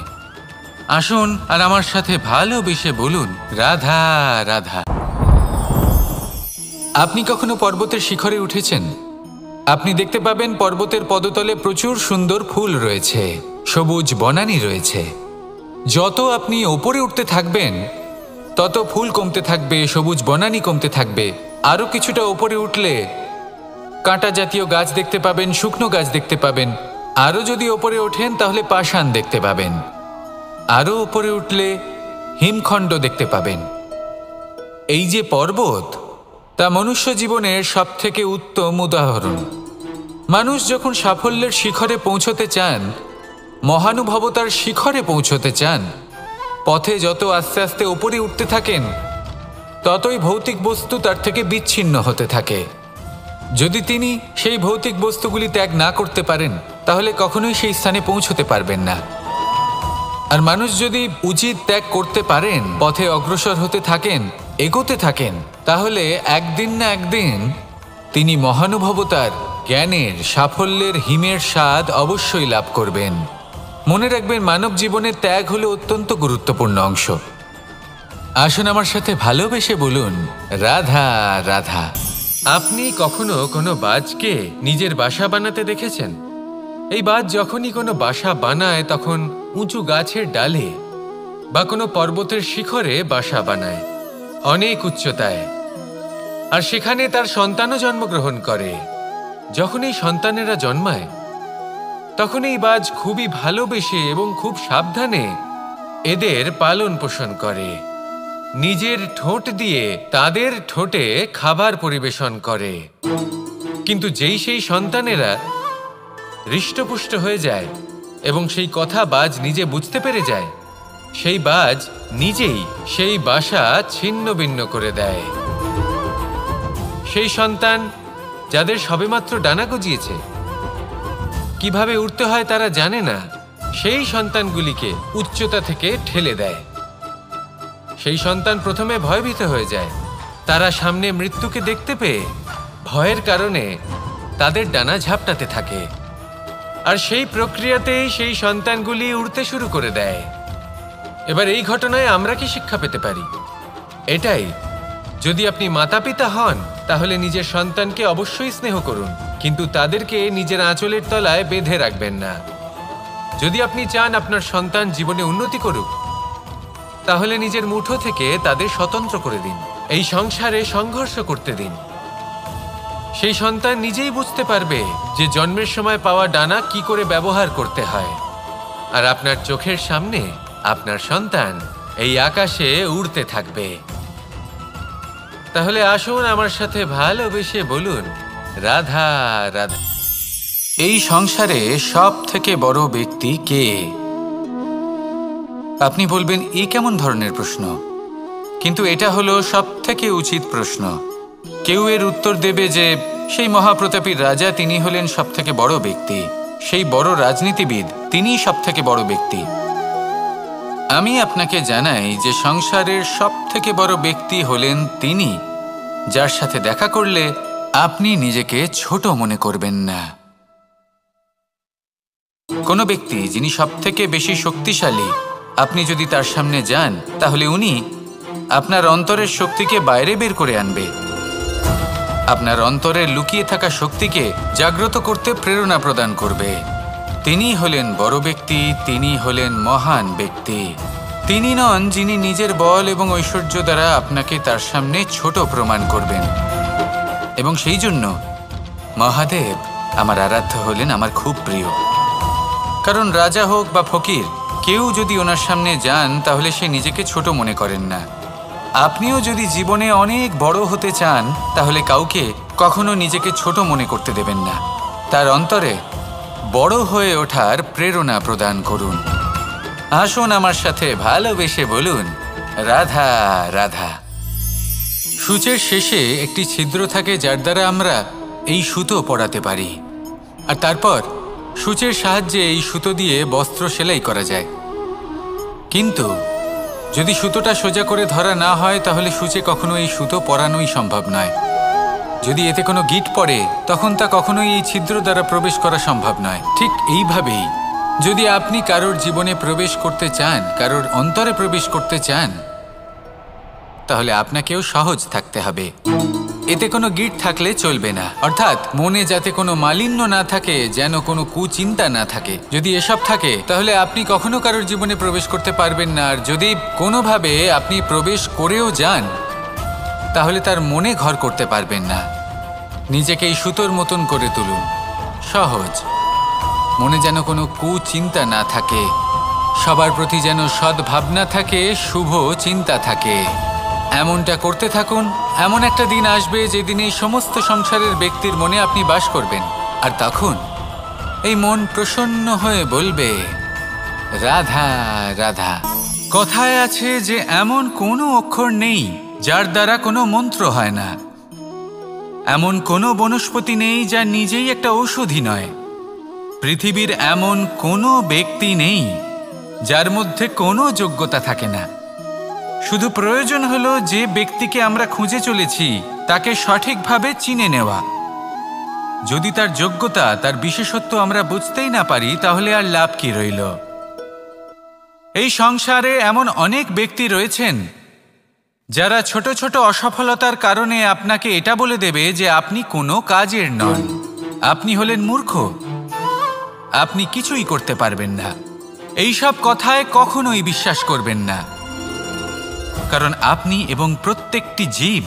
Speaker 1: আসুন আর আমার সাথে ভালোবেসে বলুন, রাধা রাধা। আপনি কখনো পর্বতের শিখরে উঠেছেন? আপনি দেখতে পাবেন পর্বতের পদতলে প্রচুর সুন্দর ফুল রয়েছে, সবুজ বনানী রয়েছে। যত আপনি ওপরে উঠতে থাকবেন তত ফুল কমতে থাকবে, সবুজ বনানী কমতে থাকবে। আরও কিছুটা ওপরে উঠলে কাঁটা জাতীয় গাছ দেখতে পাবেন, শুকনো গাছ দেখতে পাবেন। আরও যদি ওপরে ওঠেন তাহলে পাষাণ দেখতে পাবেন। আরও ওপরে উঠলে হিমখণ্ড দেখতে পাবেন। এই যে পর্বত, তা মনুষ্য জীবনের সবথেকে উত্তম উদাহরণ। মানুষ যখন সাফল্যের শিখরে পৌঁছতে চান, মহানুভবতার শিখরে পৌঁছতে চান, পথে যত আস্তে আস্তে ওপরে উঠতে থাকেন ততই ভৌতিক বস্তু তার থেকে বিচ্ছিন্ন হতে থাকে। যদি তিনি সেই ভৌতিক বস্তুগুলি ত্যাগ না করতে পারেন তাহলে কখনোই সেই স্থানে পৌঁছতে পারবেন না। আর মানুষ যদি উচিত ত্যাগ করতে পারেন, পথে অগ্রসর হতে থাকেন, এগোতে থাকেন, তাহলে একদিন না একদিন তিনি মহানুভবতার, জ্ঞানের, সাফল্যের হিমের স্বাদ অবশ্যই লাভ করবেন। মনে রাখবেন, মানব জীবনের ত্যাগ হলো অত্যন্ত গুরুত্বপূর্ণ অংশ। আসুন আমার সাথে ভালোবেসে বলুন, রাধা রাধা। আপনি কখনো কোনো বাজকে নিজের বাসা বানাতে দেখেছেন? এই বাজ যখনই কোনো বাসা বানায় তখন উঁচু গাছের ডালে বা কোনো পর্বতের শিখরে বাসা বানায়, অনেক উচ্চতায়। আর সেখানে তার সন্তানও জন্মগ্রহণ করে। যখন এই সন্তানেরা জন্মায় তখন এই বাজ খুবই ভালোবেসে এবং খুব সাবধানে এদের পালন পোষণ করে। নিজের ঠোঁট দিয়ে তাদের ঠোঁটে খাবার পরিবেশন করে। কিন্তু যেই সেই সন্তানেরা হৃষ্টপুষ্ট হয়ে যায় এবং সেই কথা বাজ নিজে বুঝতে পেরে যায়, সেই বাজ নিজেই সেই বাসা ছিন্ন ভিন্ন করে দেয়। সেই সন্তান যাদের সবেমাত্র ডানা গজিয়েছে, কিভাবে উঠতে হয় তারা জানে না, সেই সন্তানগুলিকে উচ্চতা থেকে ঠেলে দেয়। সেই সন্তান প্রথমে ভয়ভীত হয়ে যায়। তারা সামনে মৃত্যুকে দেখতে পেয়ে ভয়ের কারণে তাদের ডানা ঝাপটাতে থাকে। আর সেই প্রক্রিয়াতেই সেই সন্তানগুলি উড়তে শুরু করে দেয়। এবার এই ঘটনায় আমরা কি শিক্ষা পেতে পারি? এটাই, যদি আপনি মাতা পিতা হন তাহলে নিজের সন্তানকে অবশ্যই স্নেহ করুন, কিন্তু তাদেরকে নিজের আঁচলের তলায় বেঁধে রাখবেন না। যদি আপনি চান আপনার সন্তান জীবনে উন্নতি করুক, তাহলে নিজের মুঠো থেকে তাদের স্বতন্ত্র করে দিন। এই সংসারে সংঘর্ষ করতে দিন।
Speaker 3: সেই সন্তান নিজেই বুঝতে পারবে যে জন্মের সময় পাওয়া ডানা কি করে ব্যবহার করতে হয়। আর আপনার চোখের সামনে আপনার সন্তান এই আকাশে উড়তে থাকবে। তাহলে আসুন আমার সাথে ভালোবেসে বলুন, রাধা রাধা।
Speaker 1: এই সংসারে সব থেকে বড় ব্যক্তি কে? আপনি বলবেন এ কেমন ধরনের প্রশ্ন, কিন্তু এটা হলো সব থেকে উচিত প্রশ্ন। কেউ এর উত্তর দেবে যে সেই মহাপ্রতাপী রাজা, তিনি হলেন সব থেকে বড় ব্যক্তি, সেই বড় রাজনীতিবিদ, তিনিই সব থেকে বড় ব্যক্তি। আমি আপনাকে জানাই যে সংসারের সব থেকে বড় ব্যক্তি হলেন তিনি, যার সাথে দেখা করলে আপনি নিজেকে ছোট মনে করবেন না। কোনো ব্যক্তি যিনি সব থেকে বেশি শক্তিশালী, আপনি যদি তার সামনে যান তাহলে উনি আপনার অন্তরের শক্তিকে বাইরে বের করে আনবে, আপনার অন্তরে লুকিয়ে থাকা শক্তিকে জাগ্রত করতে প্রেরণা প্রদান করবে। তিনি হলেন বড় ব্যক্তি, তিনি হলেন মহান ব্যক্তি। তিনি নন যিনি নিজের বল এবং ঐশ্বর্য দ্বারা আপনাকে তার সামনে ছোট প্রমাণ করবেন। এবং সেই জন্য মহাদেব আমার আরাধ্য হলেন আমার খুব প্রিয়। কারণ রাজা হোক বা ফকির, কেউ যদি ওনার সামনে যান তাহলে সে নিজেকে ছোট মনে করেন না। আপনিও যদি জীবনে অনেক বড় হতে চান তাহলে কাউকে কখনো নিজেকে ছোট মনে করতে দেবেন না। তার অন্তরে বড় হয়ে ওঠার প্রেরণা প্রদান করুন। আসুন আমার সাথে ভালোবেসে বলুন, রাধা রাধা। সূচের শেষে একটি ছিদ্র থাকে যার দ্বারা আমরা এই সুতো পরাতে পারি, আর তারপর সূচের সাহায্যে এই সুতো দিয়ে বস্ত্র সেলাই করা যায়। কিন্তু যদি সুতোটা সোজা করে ধরা না হয় তাহলে সূচে কখনো এই সুতো পরানোই সম্ভব নয়। যদি এতে কোনো গিঁট পড়ে তখন তা কখনোই এই ছিদ্র দ্বারা প্রবেশ করা সম্ভব নয়। ঠিক এইভাবেই যদি আপনি কারোর জীবনে প্রবেশ করতে চান, কারোর অন্তরে প্রবেশ করতে চান, তাহলে আপনাকেও সহজ থাকতে হবে। এতে কোনো গিঁট থাকলে চলবে না, অর্থাৎ মনে যাতে কোনো মালিন্য না থাকে, যেন কোনো কুচিন্তা না থাকে। যদি এসব থাকে তাহলে আপনি কখনো কারোর জীবনে প্রবেশ করতে পারবেন না। আর যদি কোনোভাবে আপনি প্রবেশ করেও যান তাহলে তার মনে ঘর করতে পারবেন না। নিজেকে এই সুতোর মতন করে তুলুন, সহজ। মনে যেন কোনো কুচিন্তা না থাকে, সবার প্রতি যেন সদ্ভাবনা থাকে, শুভ চিন্তা থাকে। এমনটা করতে থাকুন। এমন একটা দিন আসবে যেদিন এই সমস্ত সংসারের ব্যক্তির মনে আপনি বাস করবেন, আর তখন এই মন প্রসন্ন হয়ে বলবে, রাধা রাধা। কথায় আছে যে এমন কোনো অক্ষর নেই যার দ্বারা কোনো মন্ত্র হয় না, এমন কোনো বনস্পতি নেই যা নিজেই একটা ঔষধি নয়, পৃথিবীর এমন কোনো ব্যক্তি নেই যার মধ্যে কোনো যোগ্যতা থাকে না। শুধু প্রয়োজন হলো যে ব্যক্তিকে আমরা খুঁজে চলেছি তাকে সঠিকভাবে চিনে নেওয়া। যদি তার যোগ্যতা, তার বিশেষত্ব আমরা বুঝতেই না পারি তাহলে আর লাভ কি রইল? এই সংসারে এমন অনেক ব্যক্তি রয়েছেন যারা ছোট ছোট অসফলতার কারণে আপনাকে এটা বলে দেবে যে আপনি কোনো কাজের নন, আপনি হলেন মূর্খ, আপনি কিছুই করতে পারবেন না। এইসব কথায় কখনোই বিশ্বাস করবেন না, কারণ আপনি এবং প্রত্যেকটি জীব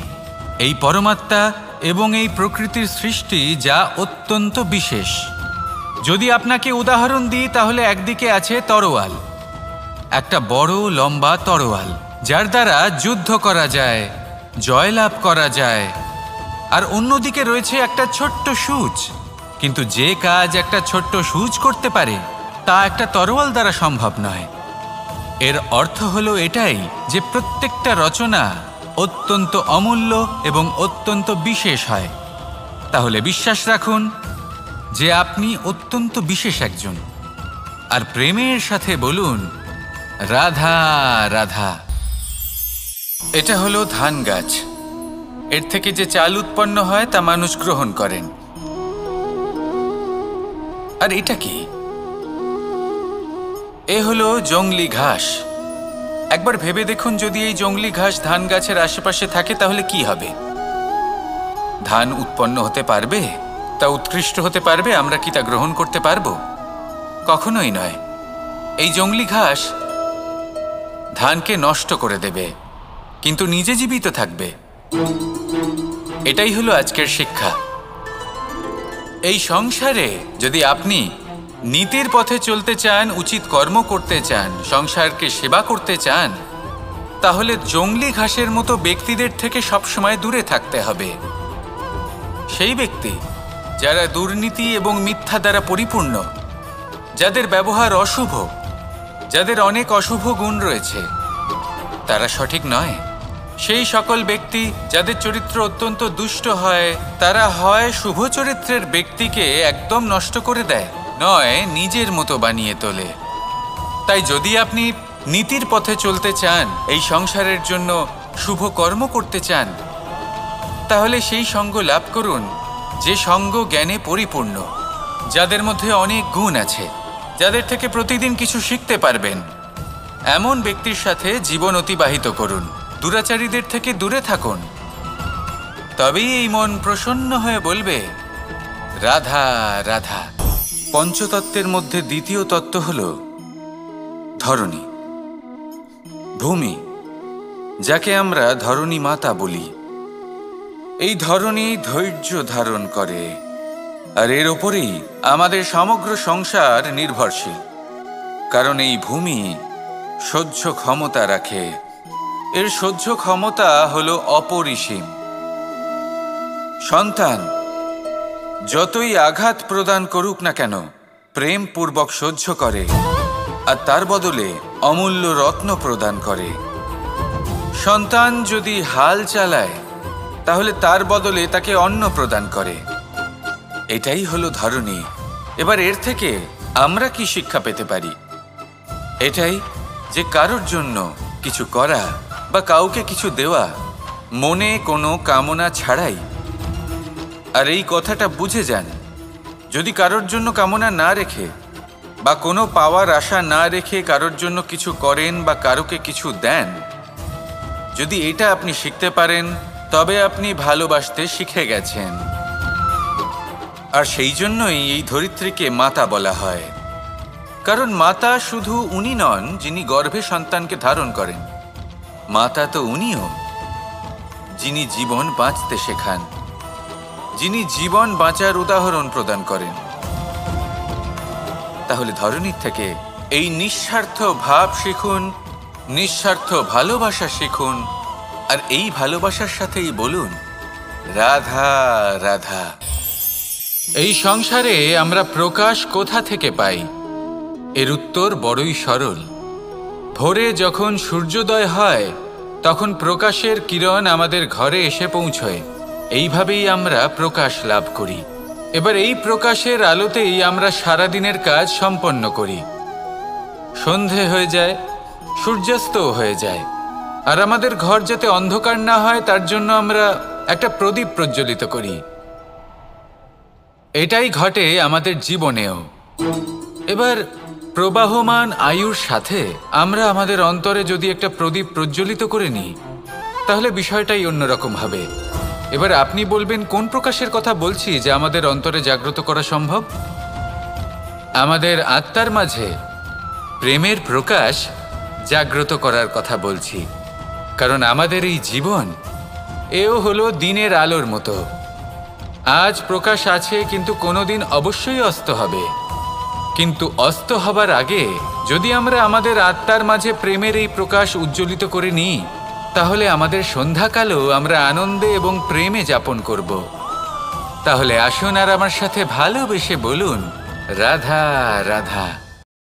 Speaker 1: এই পরমাত্মা এবং এই প্রকৃতির সৃষ্টি, যা অত্যন্ত বিশেষ। যদি আপনাকে উদাহরণ দিই তাহলে একদিকে আছে তরোয়াল, একটা বড় লম্বা তরোয়াল যার দ্বারা যুদ্ধ করা যায়, জয়লাভ করা যায়। আর অন্যদিকে রয়েছে একটা ছোট্ট সূচ, কিন্তু যে কাজ একটা ছোট্ট সূচ করতে পারে তা একটা তরোয়াল দ্বারা সম্ভব নয়। এর অর্থ হলো এটাই যে প্রত্যেকটা রচনা অত্যন্ত অমূল্য এবং অত্যন্ত বিশেষ হয়। তাহলে বিশ্বাস রাখুন যে আপনি অত্যন্ত বিশেষ একজন, আর প্রেমের সাথে বলুন, রাধা রাধা। এটা হলো ধান গাছ। এর থেকে যে চাল উৎপন্ন হয় তা মানুষ গ্রহণ করেন। আর এটা কি? এ হলো জংলি ঘাস। একবার ভেবে দেখুন, যদি এই জংলি ঘাস ধান গাছের আশেপাশে থাকে তাহলে কি হবে? ধান উৎপন্ন হতে পারবে? তা উৎকৃষ্ট হতে পারবে? আমরা কি তা গ্রহণ করতে পারবো? কখনোই নয়। এই জংলি ঘাস ধানকে নষ্ট করে দেবে, কিন্তু নিজে জীবিত থাকবে। এটাই হলো আজকের শিক্ষা। এই সংসারে যদি আপনি নীতির পথে চলতে চান, উচিত কর্ম করতে চান, সংসারকে সেবা করতে চান, তাহলে জংলি ঘাসের মতো ব্যক্তিদের থেকে সবসময় দূরে থাকতে হবে। সেই ব্যক্তি যারা দুর্নীতি এবং মিথ্যা দ্বারা পরিপূর্ণ, যাদের ব্যবহার অশুভ, যাদের অনেক অশুভ গুণ রয়েছে, তারা সঠিক নয়। সেই সকল ব্যক্তি যাদের চরিত্র অত্যন্ত দুষ্ট হয়, তারা হয় শুভ চরিত্রের ব্যক্তিকে একদম নষ্ট করে দেয়, নয় নিজের মতো বানিয়ে তোলে। তাই যদি আপনি নীতির পথে চলতে চান, এই সংসারের জন্য শুভ কর্ম করতে চান, তাহলে সেই সঙ্গ লাভ করুন যে সঙ্গ জ্ঞানে পরিপূর্ণ, যাদের মধ্যে অনেক গুণ আছে, যাদের থেকে প্রতিদিন কিছু শিখতে পারবেন। এমন ব্যক্তির সাথে জীবন অতিবাহিত করুন, দুরাচারীদের থেকে দূরে থাকুন। তবেই এই মন প্রসন্ন হয়ে বলবে, রাধা রাধা। পঞ্চতত্ত্বের মধ্যে দ্বিতীয় তত্ত্ব হল ধরণী, ভূমি, যাকে আমরা ধরণী মাতা বলি। এই ধরণী ধৈর্য ধারণ করে, আর এর ওপরেই আমাদের সমগ্র সংসার নির্ভরশীল। কারণ এই ভূমি সহ্য ক্ষমতা রাখে, এর সহ্য ক্ষমতা হলো অপরিসীম। সন্তান যতই আঘাত প্রদান করুক না কেন, প্রেম পূর্বক সহ্য করে, আর তার বদলে অমূল্য রত্ন প্রদান করে। সন্তান যদি হাল চালায়, তাহলে তার বদলে তাকে অন্ন প্রদান করে। এটাই হলো ধরণী। এবার এর থেকে আমরা কি শিক্ষা পেতে পারি? এটাই যে কারোর জন্য কিছু করা বা কাউকে কিছু দেওয়া মনে কোনো কামনা ছাড়াই। আর এই কথাটা বুঝে যান, যদি কারোর জন্য কামনা না রেখে বা কোনো পাওয়ার আশা না রেখে কারোর জন্য কিছু করেন বা কারোকে কিছু দেন, যদি এটা আপনি শিখতে পারেন, তবে আপনি ভালোবাসতে শিখে গেছেন। আর সেই জন্যই এই ধরিত্রীকে মাতা বলা হয়। কারণ মাতা শুধু উনি নন যিনি গর্ভে সন্তানকে ধারণ করেন, মাতা তো উনিও যিনি জীবন বাঁচতে শেখান, যিনি জীবন বাঁচার উদাহরণ প্রদান করেন। তাহলে ধরণীর থেকে এই নিঃস্বার্থ ভাব শিখুন, নিঃস্বার্থ ভালোবাসা শিখুন, আর এই ভালোবাসার সাথেই বলুন, রাধা রাধা। এই সংসারে আমরা প্রকাশ কোথা থেকে পাই? এর উত্তর বড়ই সরল। ভোরে যখন সূর্যোদয় হয়, তখন প্রকাশের কিরণ আমাদের ঘরে এসে পৌঁছয়। এইভাবেই আমরা প্রকাশ লাভ করি। এবার এই প্রকাশের আলোতেই আমরা সারাদিনের কাজ সম্পন্ন করি। সন্ধে হয়ে যায়, সূর্যাস্তও হয়ে যায়, আর আমাদের ঘর যাতে অন্ধকার না হয় তার জন্য আমরা একটা প্রদীপ প্রজ্বলিত করি। এটাই ঘটে আমাদের জীবনেও। এবার প্রবাহমান আয়ুর সাথে আমরা আমাদের অন্তরে যদি একটা প্রদীপ প্রজ্বলিত করে নিই, তাহলে বিষয়টাই অন্যরকম হবে। এবার আপনি বলবেন, কোন প্রকাশের কথা বলছি যা আমাদের অন্তরে জাগ্রত করা সম্ভব? আমাদের আত্মার মাঝে প্রেমের প্রকাশ জাগ্রত করার কথা বলছি। কারণ আমাদের এই জীবন এও হলো দিনের আলোর মতো। আজ প্রকাশ আছে, কিন্তু কোনোদিন অবশ্যই অস্ত হবে। কিন্তু অস্ত হবার আগে যদি আমরা আমাদের আত্মার মাঝে প্রেমের এই প্রকাশ উজ্জ্বলিত করে নিই, তাহলে আমাদের সন্ধ্যাকালও আমরা আনন্দে এবং প্রেমে যাপন করব। তাহলে আসুন আর আমার সাথে ভালোবেসে বলুন, রাধা রাধা।